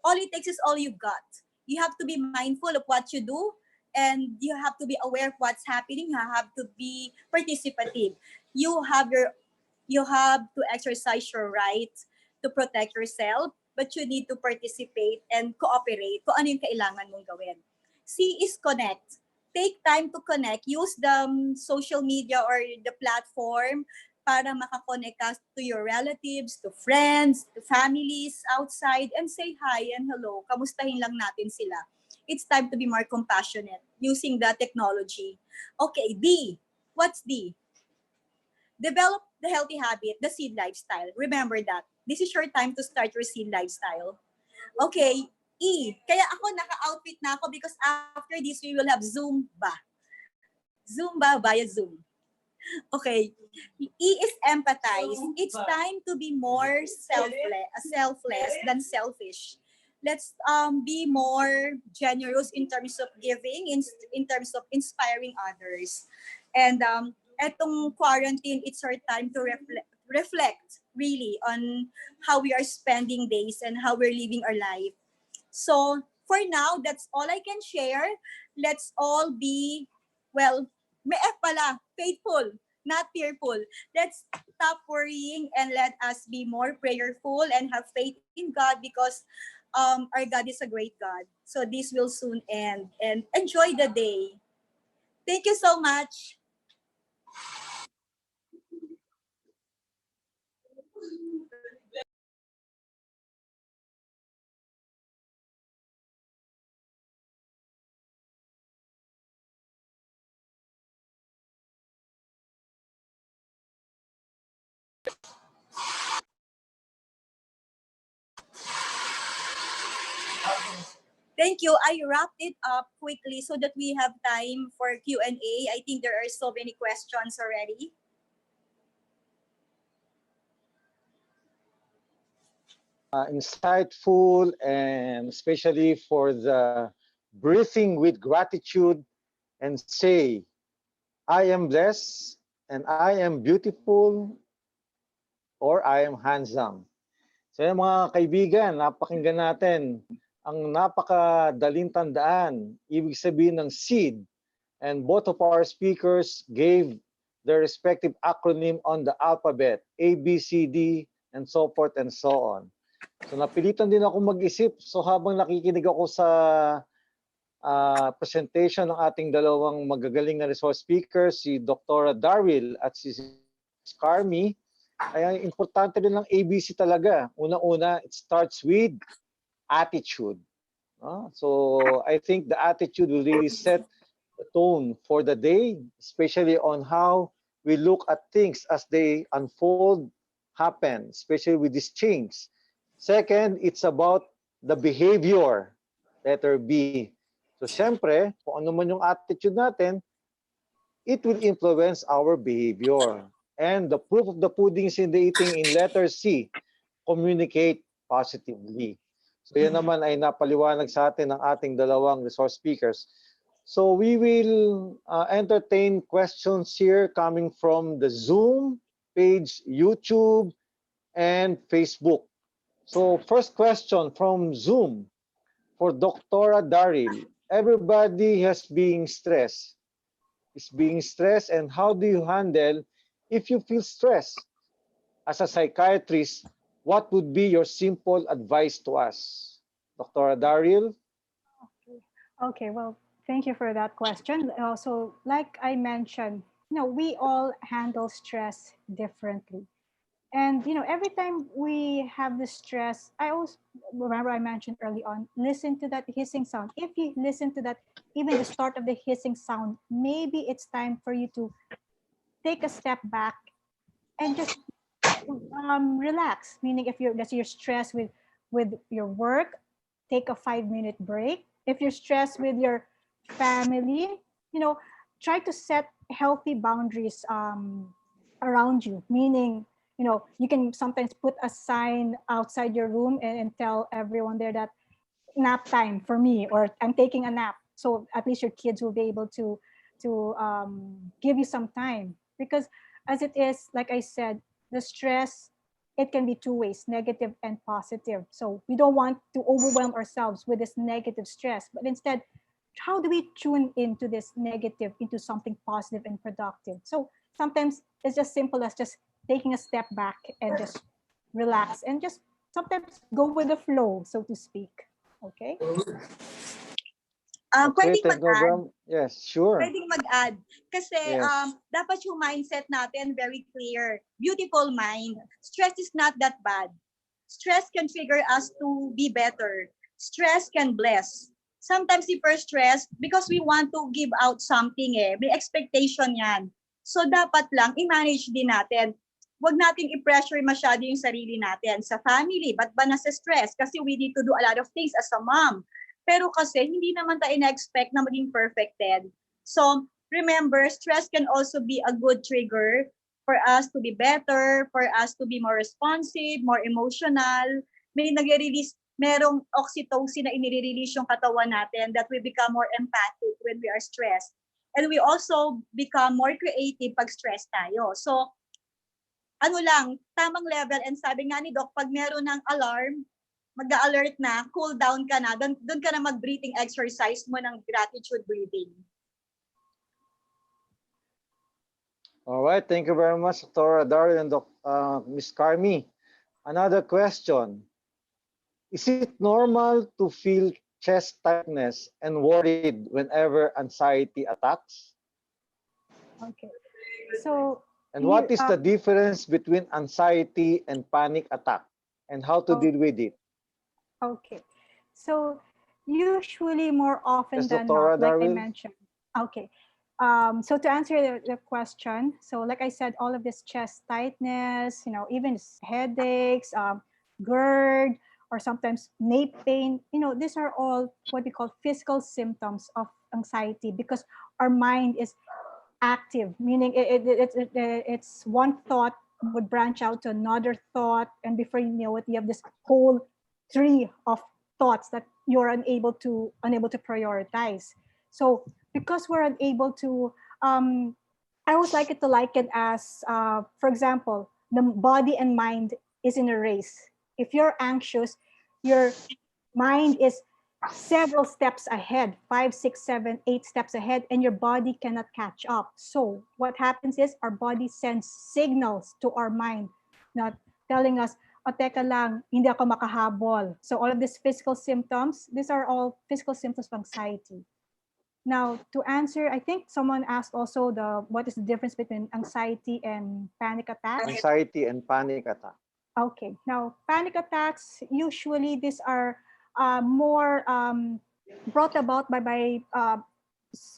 S3: All it takes is all you got. You have to be mindful of what you do, and you have to be aware of what's happening. You have to be participative. You have to exercise your right to protect yourself, but you need to participate and cooperate kung ano yung kailangan mong gawin. C is connect. Take time to connect. Use the social media or the platform para makakonect ka to your relatives, to friends, to families outside, and say hi and hello. Kamustahin lang natin sila. It's time to be more compassionate using the technology. Okay, D. What's D? Develop the healthy habit, the seed lifestyle. Remember that. This is your time to start your seed lifestyle. Okay, E. Kaya ako naka-outfit na ako because after this, we will have Zumba. Zumba via Zoom. Okay. E is empathize. It's time to be more selfless than selfish. Let's be more generous in terms of giving, in terms of inspiring others. And etong quarantine, it's our time to reflect really on how we are spending days and how we're living our life. So for now, that's all I can share. Let's all be, well, may F pala, faithful, not fearful. Let's stop worrying and let us be more prayerful and have faith in God because our God is a great God. So this will soon end, and enjoy the day. Thank you so much. Thank you. I wrapped it up quickly so that we have time for Q&A. I think there are so many questions already.
S1: Insightful, and especially for the breathing with gratitude and say, I am blessed and I am beautiful or I am handsome. So yung mga kaibigan, napakinggan natin ang napakadaling tandaan, ibig sabihin ng seed. And both of our speakers gave their respective acronym on the alphabet, A, B, C, D, and so forth and so on. So napilitan din ako mag-isip. So habang nakikinig ako sa presentation ng ating dalawang magagaling na resource speakers, si Dr. Darwin at si Miss Carmi, ay importante rin ng ABC talaga. Una-una, it starts with attitude. So I think the attitude will really set the tone for the day, especially on how we look at things as they unfold, happen, especially with this change. Second, it's about the behavior, letter B. So syempre, kung ano man yung attitude natin, it will influence our behavior. And the proof of the pudding is in the eating in letter C, communicate positively. So yan naman ay napaliwanag sa atin ng ating dalawang resource speakers. So we will entertain questions here coming from the Zoom page, YouTube, and Facebook. So first question from Zoom for Dr. Daryl. Everybody has being stressed. Is being stressed, and how do you handle if you feel stressed? As a psychiatrist, what would be your simple advice to us? Dr. Daryl?
S2: Okay, well, thank you for that question. So, like I mentioned, we all handle stress differently. And every time we have the stress, I always remember I mentioned early on, listen to that hissing sound. If you listen to that, even the start of the hissing sound, maybe it's time for you to take a step back and just relax. Meaning, if you're stressed with your work, take a 5-minute break. If you're stressed with your family, you know, try to set healthy boundaries around you. Meaning, you can sometimes put a sign outside your room and tell everyone there that nap time for me, or I'm taking a nap. So at least your kids will be able to give you some time, because as it is, like I said, the stress, it can be two ways, negative and positive. So we don't want to overwhelm ourselves with this negative stress, but instead, how do we tune into this negative into something positive and productive? So sometimes it's just simple as just taking a step back and just relax and just sometimes go with the flow, so to speak. Okay.
S1: Okay,
S3: Pwedeng
S1: thank you
S3: mag-add.
S1: very much. Yes, sure.
S3: Pwedeng mag-add. Kasi
S1: Yes.
S3: dapat yung mindset natin very clear. Beautiful mind. Stress is not that bad. Stress can trigger us to be better. Stress can bless. Sometimes if we're stressed, because we want to give out something may expectation yan. So dapat lang, i-manage din natin. Huwag nating i-pressure masyado yung sarili natin. Sa family, ba't ba nasa stress? Kasi we need to do a lot of things as a mom. Pero kasi hindi naman tayo na-expect na maging perfected. So remember, stress can also be a good trigger for us to be better, for us to be more responsive, more emotional. May nag-release, merong oxytocin na inire-release yung katawan natin that we become more empathic when we are stressed. And we also become more creative pag stressed tayo. So, ano lang, tamang level. And sabi nga ni Doc, pag meron ng alarm, mag-alert na, cool down ka na, doon ka na mag-breathing exercise mo ng gratitude breathing.
S1: All right, thank you very much, Dr. Daryl and Ms. Carmi. Another question. Is it normal to feel chest tightness and worried whenever anxiety attacks?
S2: Okay. So
S1: And what is the difference between anxiety and panic attack, and how to deal with it?
S2: Okay. So usually more often
S1: Yes,
S2: than
S1: Dr.
S2: not, like I
S1: Darwin?
S2: mentioned. Okay. So to answer the question, so like I said, all of this chest tightness, even headaches, GERD, or sometimes nape pain, these are all what we call physical symptoms of anxiety, because our mind is active, meaning it's one thought would branch out to another thought, and before you know it, you have this whole tree of thoughts that you're unable to prioritize. So because we're unable to, I always like it to liken as, for example, the body and mind is in a race. If you're anxious, your mind is several steps ahead, 5, 6, 7, 8 steps ahead, and your body cannot catch up. So what happens is our body sends signals to our mind, not telling us, o teka lang, hindi ako makahabol. So all of these physical symptoms, these are all physical symptoms of anxiety. Now, to answer, I think someone asked also the what is the difference between anxiety and panic attacks.
S1: Anxiety and panic attack.
S2: Okay, now panic attacks usually these are more brought about by a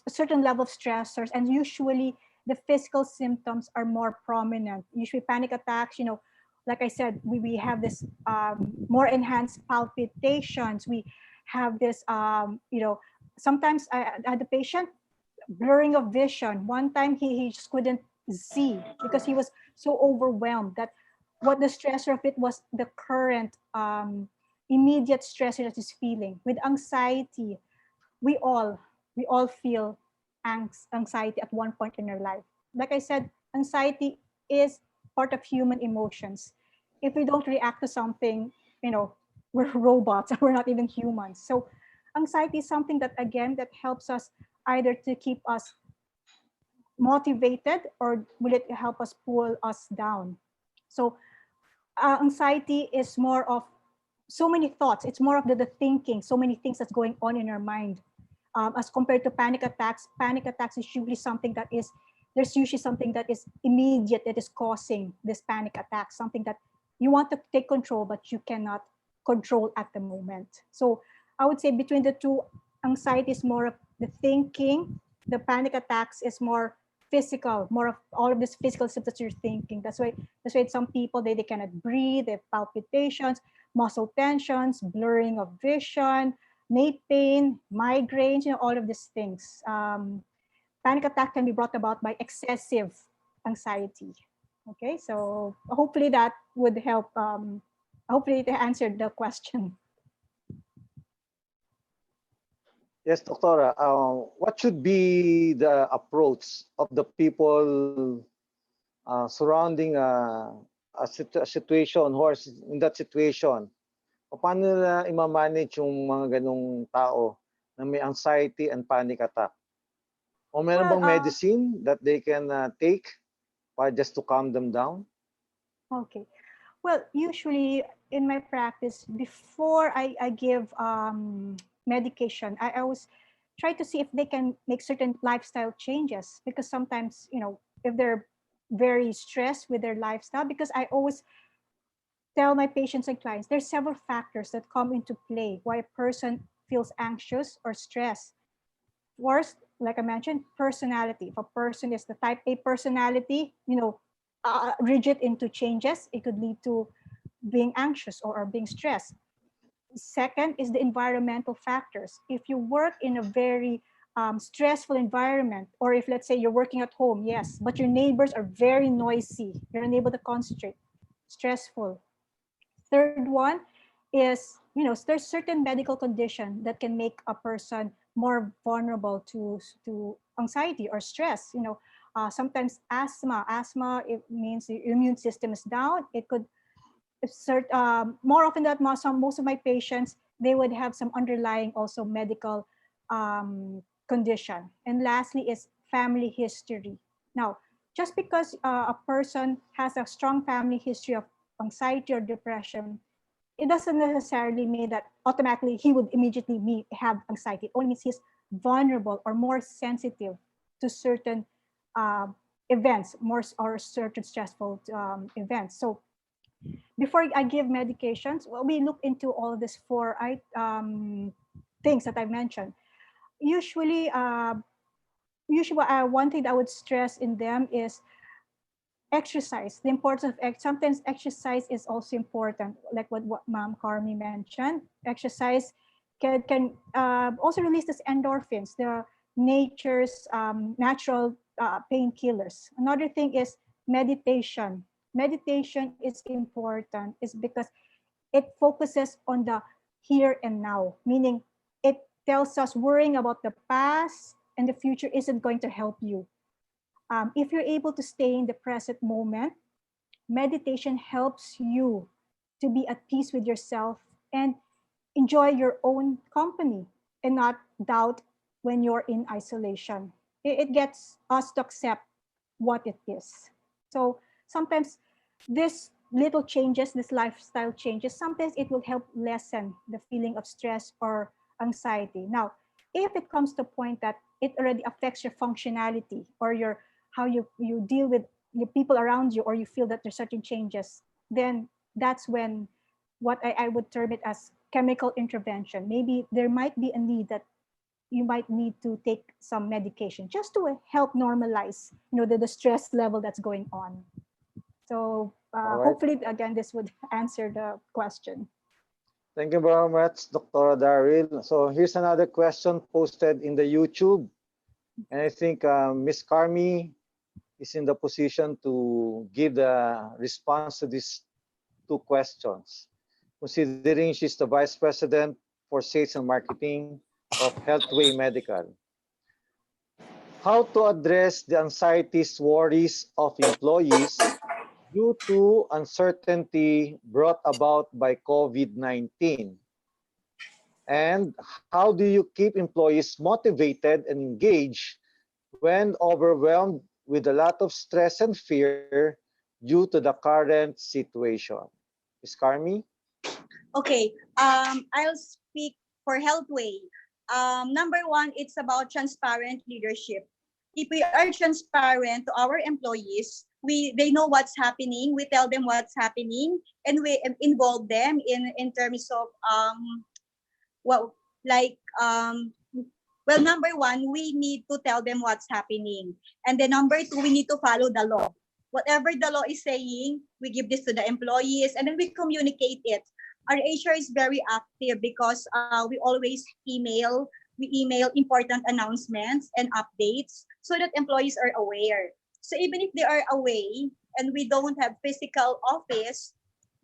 S2: certain level of stressors, and usually the physical symptoms are more prominent. Usually, panic attacks, like I said, we have this more enhanced palpitations. We have this, sometimes I had the patient blurring of vision. One time he just couldn't see because he was so overwhelmed that what the stressor of it was the current immediate stressor that he's feeling. With anxiety, we all we all feel anxiety at one point in our life. Like I said, anxiety is part of human emotions. If we don't react to something, we're robots. We're not even humans. So anxiety is something that, again, that helps us either to keep us motivated, or will it help us pull us down. So anxiety is more of so many thoughts. It's more of the thinking, so many things that's going on in our mind. As compared to panic attacks is usually something that is, there's usually something that is immediate that is causing this panic attack, something that you want to take control, but you cannot control at the moment. So I would say between the two, anxiety is more of the thinking, the panic attacks is more physical, more of all of this physical stuff that you're thinking. That's why some people, they cannot breathe, they have palpitations, muscle tensions, blurring of vision, nape pain, migraines, all of these things. Panic attack can be brought about by excessive anxiety. Okay, so hopefully that would help. Hopefully it answered the question.
S1: Yes, Doctora. What should be the approach of the people surrounding a situation who are in that situation? Paano nila i-manage yung mga ganong tao na may anxiety and panic attack? O meron
S2: Well,
S1: bang medicine that they can take just to calm them down?
S2: okay. Well, usually in my practice, before I give medication, I always try to see if they can make certain lifestyle changes, because sometimes, if they're very stressed with their lifestyle, because I always tell my patients and clients, there's several factors that come into play why a person feels anxious or stressed. First, like I mentioned, personality. If a person is the type A personality, rigid into changes, it could lead to being anxious or being stressed. Second is the environmental factors. If you work in a very stressful environment, or if, let's say, you're working at home, yes, but your neighbors are very noisy, you're unable to concentrate, stressful. Third one is, there's certain medical condition that can make a person more vulnerable to anxiety or stress. Sometimes asthma, it means the immune system is down. It could more often than not, most of my patients, they would have some underlying also medical condition. And lastly is family history. Now, just because a person has a strong family history of anxiety or depression, it doesn't necessarily mean that automatically he would immediately have anxiety. It only means he's vulnerable or more sensitive to certain events, more or certain stressful events. So before I give medications, well, we look into all these four things that I mentioned. Usually, one thing that I would stress in them is exercise. The importance of sometimes exercise is also important, like what Ma'am Carmi mentioned. Exercise can also release these endorphins, the nature's natural painkillers. Another thing is meditation. Meditation is important, is because it focuses on the here and now, meaning it tells us worrying about the past and the future isn't going to help you. If you're able to stay in the present moment, meditation helps you to be at peace with yourself and enjoy your own company and not doubt when you're in isolation. It gets us to accept what it is. So sometimes this little changes, this lifestyle changes, sometimes it will help lessen the feeling of stress or anxiety. Now, if it comes to a point that it already affects your functionality or your how you deal with your people around you, or you feel that there's certain changes, then that's when what I would term it as chemical intervention. Maybe there might be a need that you might need to take some medication just to help normalize, the stress level that's going on. So
S1: All right.
S2: hopefully, again, this would answer the question.
S1: Thank you very much, Dr. Daryl. So here's another question posted in the YouTube. And I think Ms. Carmi is in the position to give the response to these two questions. Considering she's the Vice President for Sales and Marketing of Healthway Medical. How to address the anxieties, worries of employees due to uncertainty brought about by COVID-19? And how do you keep employees motivated and engaged when overwhelmed with a lot of stress and fear due to the current situation? Ms. Carmi?
S3: Okay, I'll speak for Healthway. Number one, it's about transparent leadership. If we are transparent to our employees, they know what's happening. We tell them what's happening, and we involve them in terms of well, like well, number one, we need to tell them what's happening, and then number two, we need to follow the law. Whatever the law is saying, we give this to the employees, and then we communicate it. Our HR is very active because we email important announcements and updates so that employees are aware. So even if they are away and we don't have physical office,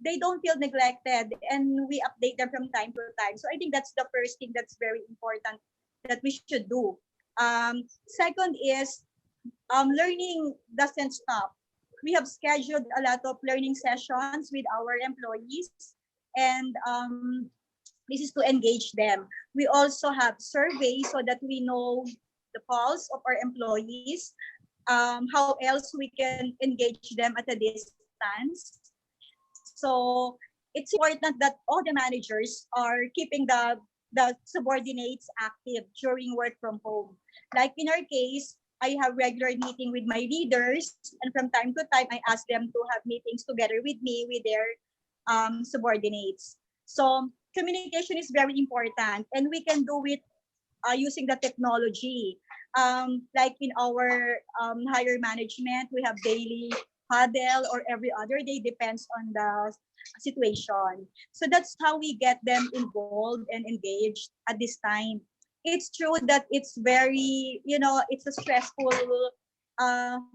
S3: they don't feel neglected, and we update them from time to time. So I think that's the first thing that's very important that we should do. Second is learning doesn't stop. We have scheduled a lot of learning sessions with our employees, and this is to engage them. We also have surveys so that we know the pulse of our employees, how else we can engage them at a distance. So it's important that all the managers are keeping the subordinates active during work from home. Like in our case, I have regular meeting with my leaders, and from time to time, I ask them to have meetings together with me with their subordinates. So communication is very important, and we can do it using the technology. Like in our higher management, we have daily huddle or every other day, depends on the situation. So that's how we get them involved and engaged at this time. It's true that it's very, it's a stressful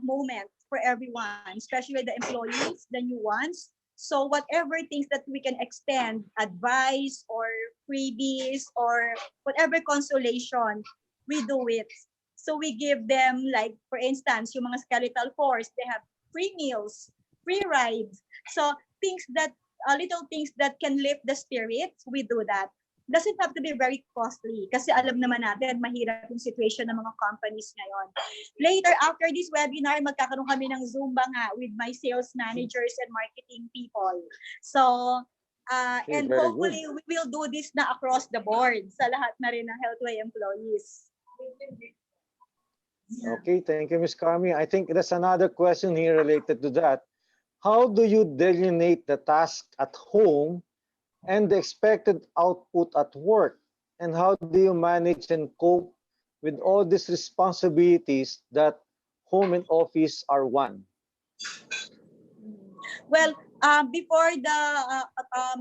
S3: moment for everyone, especially the employees, the new ones. So whatever things that we can extend, advice or freebies or whatever consolation, we do it. So we give them, like, for instance, yung mga skeletal force, they have free meals, free rides. So little things that can lift the spirits, we do that. Doesn't have to be very costly kasi alam naman natin mahirap yung situation ng mga companies ngayon. Later, after this webinar, magkakaroon kami ng Zumba nga with my sales managers and marketing people. So, and hopefully, we will do this na across the board sa lahat na rin ng Healthway employees.
S1: Okay, thank you, Ms. Carmi. I think there's another question here related to that. How do you delineate the task at home and the expected output at work? And how do you manage and cope with all these responsibilities that home and office are one?
S3: Well, before the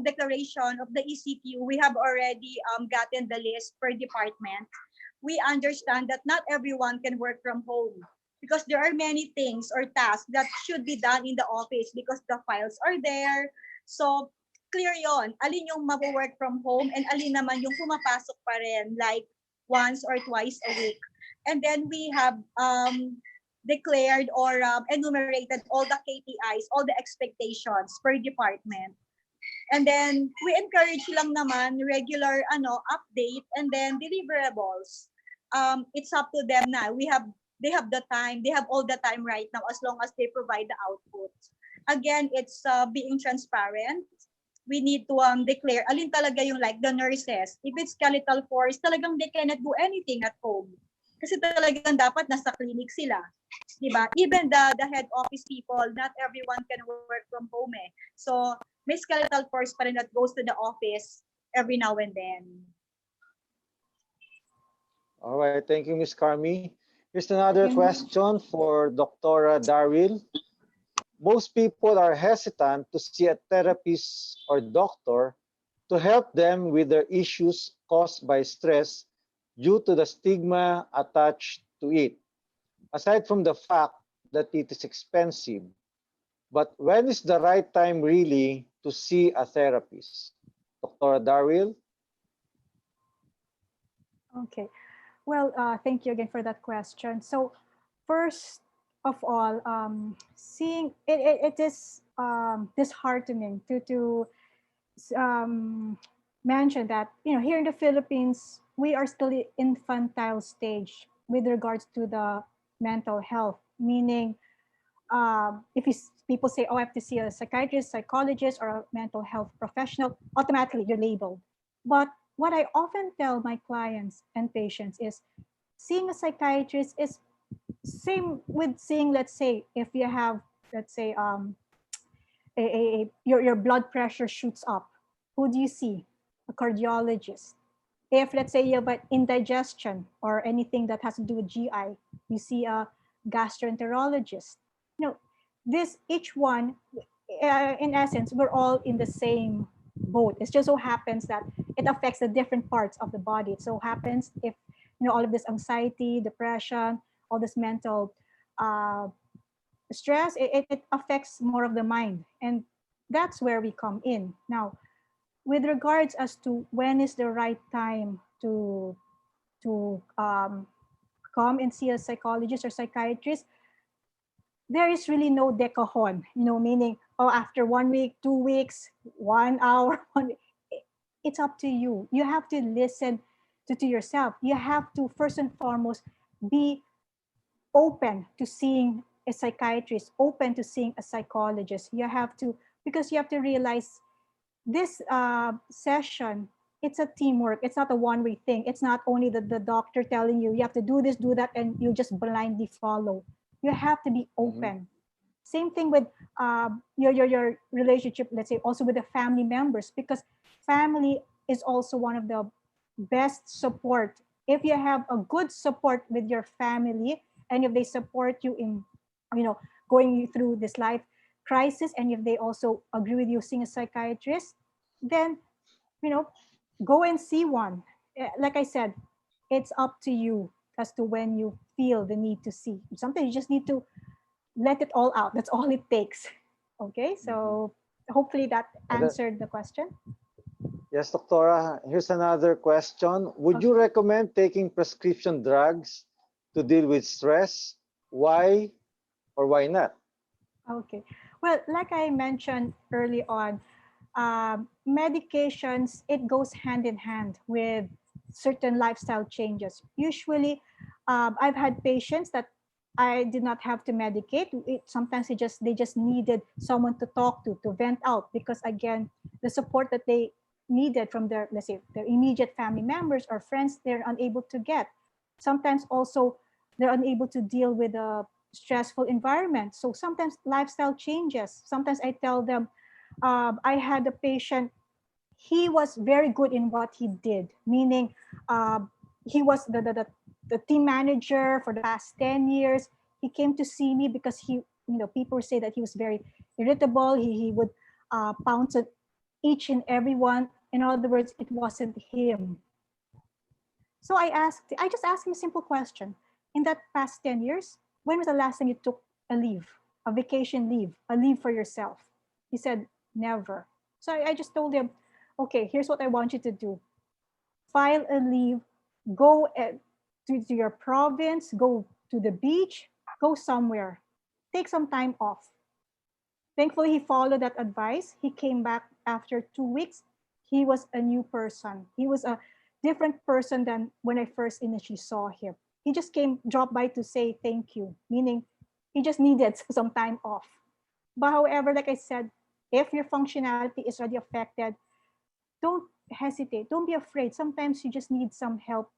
S3: declaration of the ECQ, we have already gotten the list per department. We understand that not everyone can work from home because there are many things or tasks that should be done in the office because the files are there. So, clear yon. Alin yung mag-work from home and alin naman yung pumapasok pa rin, like once or twice a week. And then we have declared or enumerated all the KPIs, all the expectations per department. And then we encourage lang naman regular update and then deliverables. It's up to them now. They have the time. They have all the time right now as long as they provide the output. Again, it's being transparent. we need to declare alin talaga yung like the nurses. If it's skeletal force, talagang they cannot do anything at home. Kasi talagang dapat nasa clinic sila. Diba? Even the head office people, not everyone can work from home eh. So, may skeletal force pa rin that goes to the office every now and then.
S1: All right, thank you, Ms. Carmi. Here's another question for Dr. Daryl. Most people are hesitant to see a therapist or doctor to help them with their issues caused by stress due to the stigma attached to it. Aside from the fact that it is expensive, but when is the right time really to see a therapist? Dr. Daryl?
S2: Okay. Well, thank you again for that question. So, first of all, seeing it is disheartening to um, mention that here in the Philippines we are still in infantile stage with regards to the mental health. Meaning, if people say, "Oh, I have to see a psychiatrist, psychologist, or a mental health professional," automatically you're labeled. But what I often tell my clients and patients is, seeing a psychiatrist is same with seeing, let's say, if you have, let's say, your blood pressure shoots up. Who do you see? A cardiologist. If, let's say, you have an indigestion or anything that has to do with GI, you see a gastroenterologist. You know, this each one, in essence, we're all in the same boat. It just so happens that it affects the different parts of the body. It so happens if all of this anxiety, depression, all this mental uh, stress, it affects more of the mind, and that's where we come in. Now, with regards as to when is the right time to come and see a psychologist or psychiatrist, there is really no decahon, meaning, oh, after 1 week, 2 weeks, 1 hour, it's up to you. You have to listen to yourself. You have to, first and foremost, be open to seeing a psychiatrist, open to seeing a psychologist. You have to, because you have to realize this session, it's a teamwork. It's not a one-way thing. It's not only the doctor telling you have to do this, do that, and you just blindly follow. You have to be open. Same thing with your relationship, let's say, also with the family members, because family is also one of the best support. If you have a good support with your family, and if they support you in, going through this life crisis, and if they also agree with you seeing a psychiatrist, then, go and see one. Like I said, it's up to you as to when you feel the need to see. Sometimes you just need to let it all out. That's all it takes. Okay, so hopefully that answered the question.
S1: Yes, Doctora. Here's another question. Would you recommend taking prescription drugs to deal with stress? Why or why not?
S2: Okay. Well, like I mentioned early on, medications, it goes hand in hand with certain lifestyle changes. Usually, I've had patients that I did not have to medicate. Sometimes they just needed someone to talk to vent out, because again, the support that they needed from their, let's say, their immediate family members or friends, they're unable to get. Sometimes also they're unable to deal with a stressful environment. So sometimes lifestyle changes. Sometimes I tell them, I had a patient, he was very good in what he did, meaning he was the team manager for the past 10 years. He came to see me because people say that he was very irritable. He would pounce at each and every one. In other words, it wasn't him. So I just asked him a simple question. In that past 10 years, when was the last time you took a leave, a vacation leave, a leave for yourself? He said, never. So I just told him, okay, here's what I want you to do. File a leave, go to your province, go to the beach, go somewhere, take some time off. Thankfully, he followed that advice. He came back after 2 weeks. He was a new person. He was a different person than when I first initially saw him. He just dropped by to say thank you, meaning he just needed some time off. But however, like I said, If your functionality is already affected, don't hesitate. Don't be afraid. Sometimes you just need some help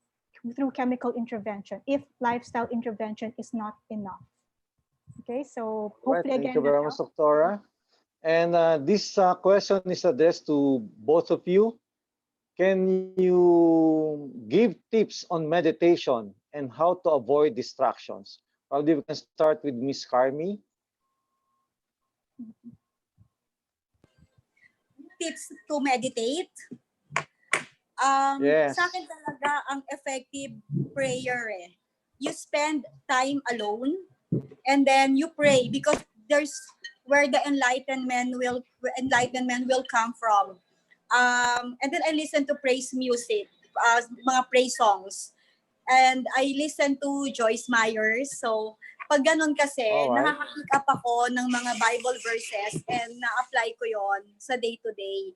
S2: through chemical intervention if lifestyle intervention is not enough. Okay, so
S1: All right,
S2: hopefully
S1: thank you
S2: again that
S1: very much,
S2: helps.
S1: Doctora. And this question is addressed to both of you. Can you give tips on meditation and how to avoid distractions? Probably we can start with Miss Carmi.
S3: Tips to meditate. Sa akin
S1: Yes.
S3: talaga ang effective prayer eh. You spend time alone and then you pray because there's where the enlightenment will come from. And then I listen to praise music, mga praise songs. And I listen to Joyce Myers. So, pag ganun kasi,
S1: All right.
S3: nakaka-pick up ako ng mga Bible verses and na-apply ko yon sa day-to-day.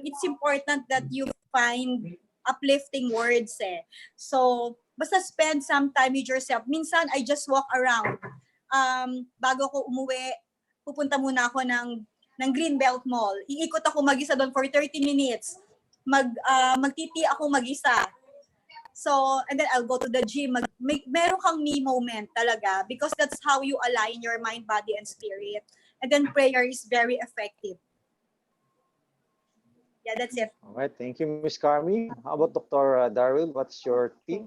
S3: It's important that you find uplifting words eh. So, basta spend some time with yourself. Minsan, I just walk around. Bago ko umuwi, pupunta muna ako ng Greenbelt Mall. Iikot ako mag-isa doon for 30 minutes. Magtiti ako mag-isa. So, and then I'll go to the gym. Meron kang me moment talaga because that's how you align your mind, body, and spirit. And then prayer is very effective. Yeah, that's it.
S1: All right. Thank you, Miss Carmi. How about Dr. Darwin? What's your tip?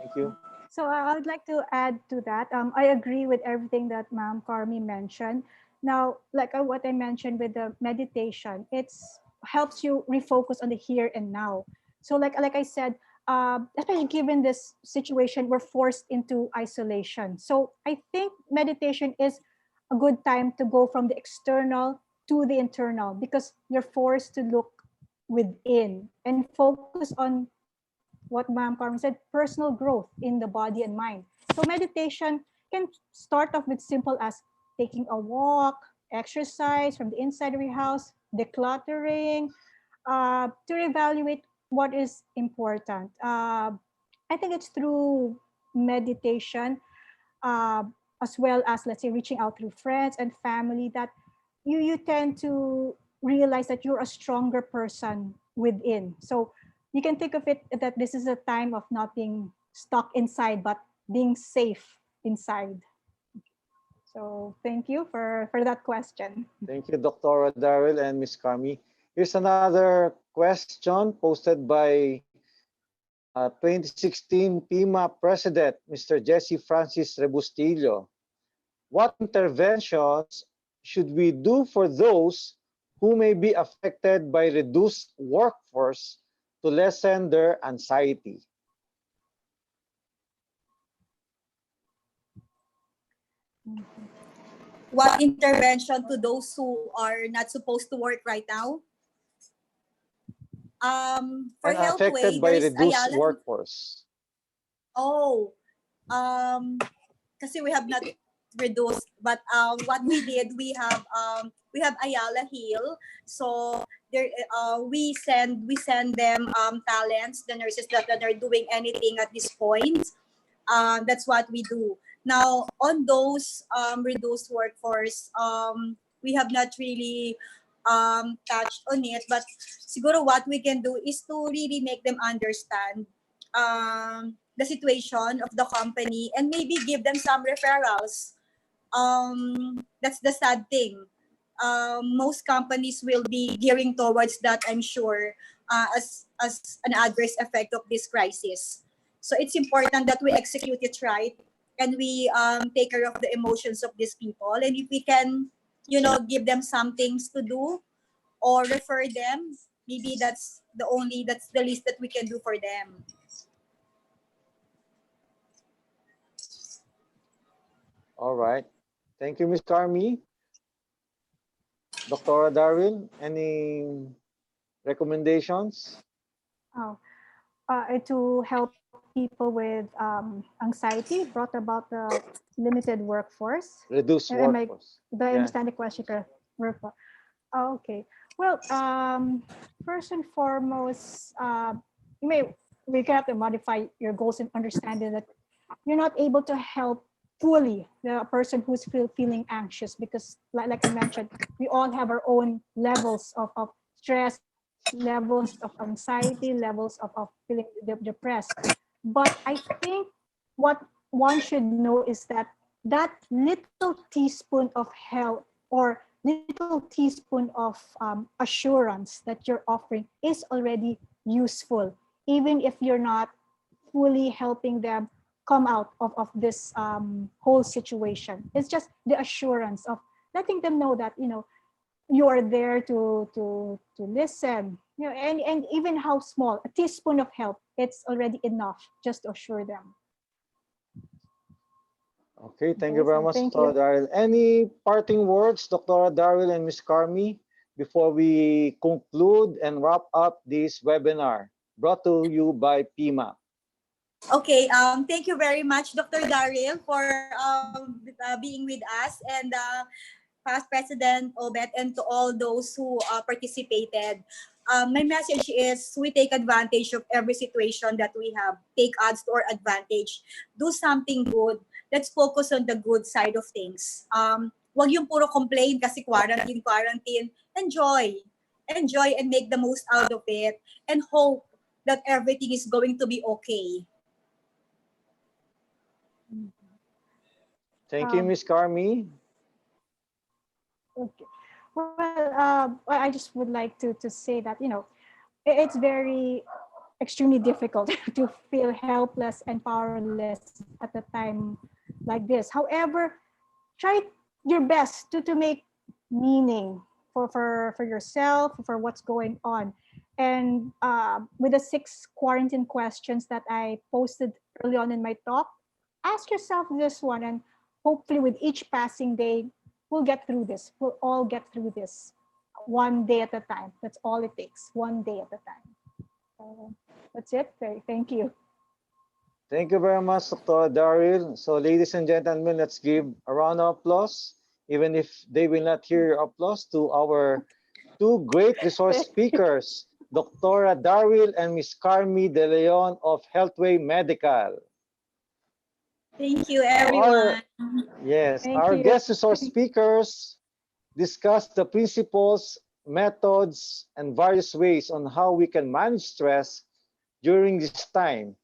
S1: Thank you.
S2: So I would like to add to that. I agree with everything that Ma'am Carmi mentioned. Now, like what I mentioned with the meditation, it's helps you refocus on the here and now. So like I said, especially given this situation, we're forced into isolation. So I think meditation is a good time to go from the external to the internal because you're forced to look within and focus on what Ma'am Carmen said, personal growth in the body and mind. So meditation can start off with simple as taking a walk, exercise from the inside of your house, decluttering, to evaluate what is important. I think it's through meditation, uh, as well as, let's say, reaching out through friends and family that you tend to realize that you're a stronger person within. So you can think of it that this is a time of not being stuck inside, but being safe inside. So thank you for that question.
S1: Thank you, Dr. Darrell and Miss Carmi. Here's another question posted by 2016 PIMA President, Mr. Jesse Francis Rebustillo. What interventions should we do for those who may be affected by reduced workforce to lessen their anxiety?
S3: What intervention to those who are not supposed to work right now? For
S1: And
S3: Healthway,
S1: affected by
S3: there's
S1: reduced
S3: Ayala.
S1: workforce.
S3: Oh, kasi we have not reduced, but what we did, we have Ayala Hill. So there, we send them talents, the nurses that are doing anything at this point. That's what we do. Now, on those reduced workforce, we have not really touched on it, but siguro what we can do is to really make them understand the situation of the company and maybe give them some referrals. That's the sad thing. Most companies will be gearing towards that, I'm sure, as an adverse effect of this crisis. So it's important that we execute it right and we take care of the emotions of these people. And if we can, give them some things to do or refer them, maybe that's the least that we can do for them.
S1: All right. Thank you, Ms. Carmi. Dr. Darwin, any recommendations?
S2: Oh, to help people with anxiety brought about the limited workforce.
S1: Reduce
S2: Am I,
S1: workforce.
S2: do I
S1: Yeah.
S2: understand the question correct? Workforce. Oh, okay. Well, first and foremost, we have to modify your goals and understanding that you're not able to help fully the person who's feeling anxious, because like I mentioned, we all have our own levels of stress, levels of anxiety, levels of feeling depressed. But I think what one should know is that that little teaspoon of help or little teaspoon of assurance that you're offering is already useful, even if you're not fully helping them come out of this whole situation. It's just the assurance of letting them know that, you are there to listen, and even how small a teaspoon of help, it's already enough just to assure them.
S1: Okay, thank you
S2: Okay,
S1: very
S2: so
S1: much,
S2: thank
S1: Dr.
S2: you.
S1: Daryl. Any parting words, Dr. Daryl and Ms. Carmi, before we conclude and wrap up this webinar brought to you by PIMA?
S3: Okay, thank you very much, Dr. Daryl, for being with us, and past President Obet, and to all those who participated. My message is we take advantage of every situation that we have. Take odds to our advantage. Do something good. Let's focus on the good side of things. Wag yung puro complain kasi quarantine, quarantine. Enjoy. Enjoy and make the most out of it. And hope that everything is going to be okay.
S1: Thank you,
S2: Um,
S1: Ms. Carmi.
S2: okay. Well, I just would like to say that, it's very extremely difficult to feel helpless and powerless at a time like this. However, try your best to make meaning for yourself, for what's going on. And with the 6 quarantine questions that I posted early on in my talk, ask yourself this one, and hopefully with each passing day, we'll get through this. We'll all get through this one day at a time. That's all it takes, one day at a time. So that's it. Thank you.
S1: Thank you very much, Dr. Daryl. So, ladies and gentlemen, let's give a round of applause, even if they will not hear your applause, to our two great resource speakers, Dr. Daryl and Ms. Carmi De Leon of Healthway Medical.
S3: Thank you,
S1: Our,
S3: everyone.
S1: yes,
S2: Thank
S1: our
S2: you.
S1: guest resource speakers discuss the principles, methods, and various ways on how we can manage stress during this time.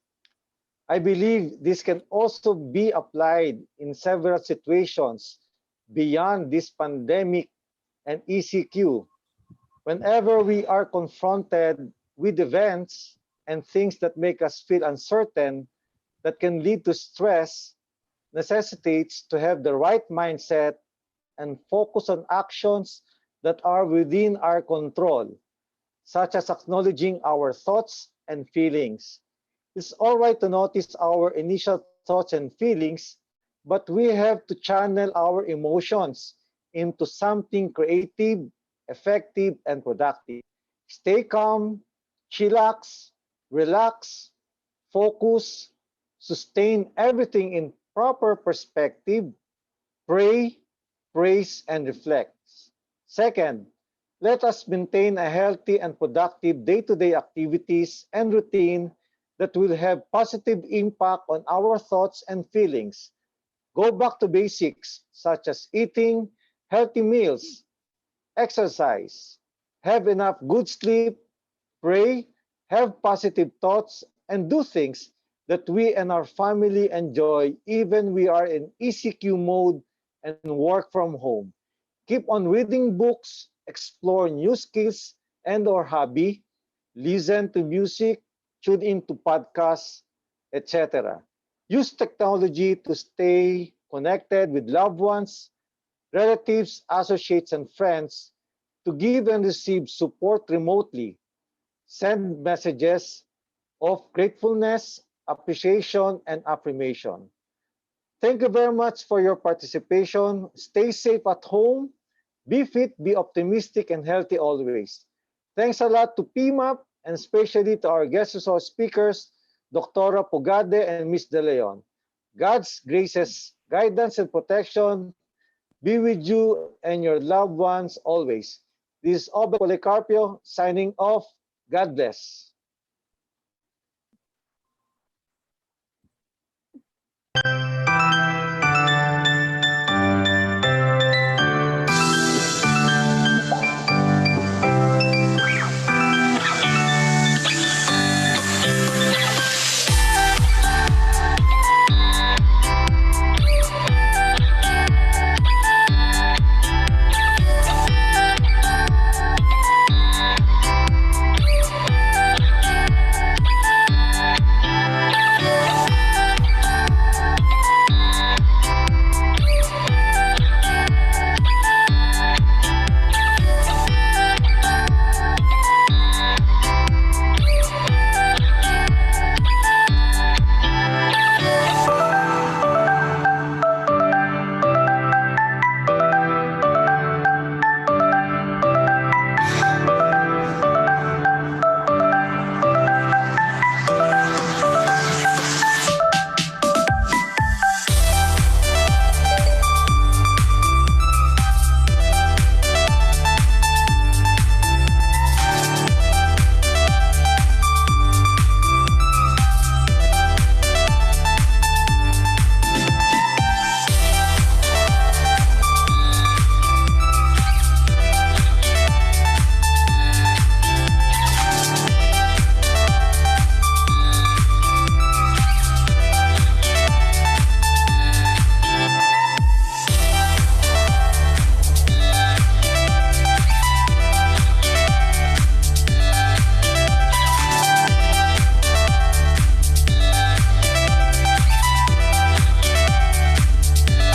S1: I believe this can also be applied in several situations beyond this pandemic and ECQ. Whenever we are confronted with events and things that make us feel uncertain, that can lead to stress, necessitates to have the right mindset and focus on actions that are within our control, such as acknowledging our thoughts and feelings. It's all right to notice our initial thoughts and feelings, but we have to channel our emotions into something creative, effective, and productive. Stay calm, chillax, relax, focus, sustain everything in proper perspective, pray, praise, and reflect. Second, let us maintain a healthy and productive day-to-day activities and routine that will have positive impact on our thoughts and feelings. Go back to basics such as eating healthy meals, exercise, have enough good sleep, pray, have positive thoughts, and do things that we and our family enjoy even we are in ECQ mode and work from home. Keep on reading books, explore new skills and or hobby, listen to music, tune into podcasts, etc. Use technology to stay connected with loved ones, relatives, associates, and friends, to give and receive support remotely. Send messages of gratefulness, appreciation, and affirmation. Thank you very much for your participation. Stay safe at home. Be fit, be optimistic, and healthy always. Thanks a lot to PMAP and especially to our guest resource speakers, Dr. Pugade and Ms. De Leon. God's graces, guidance, and protection be with you and your loved ones always. This is Obed Policarpio signing off. God bless.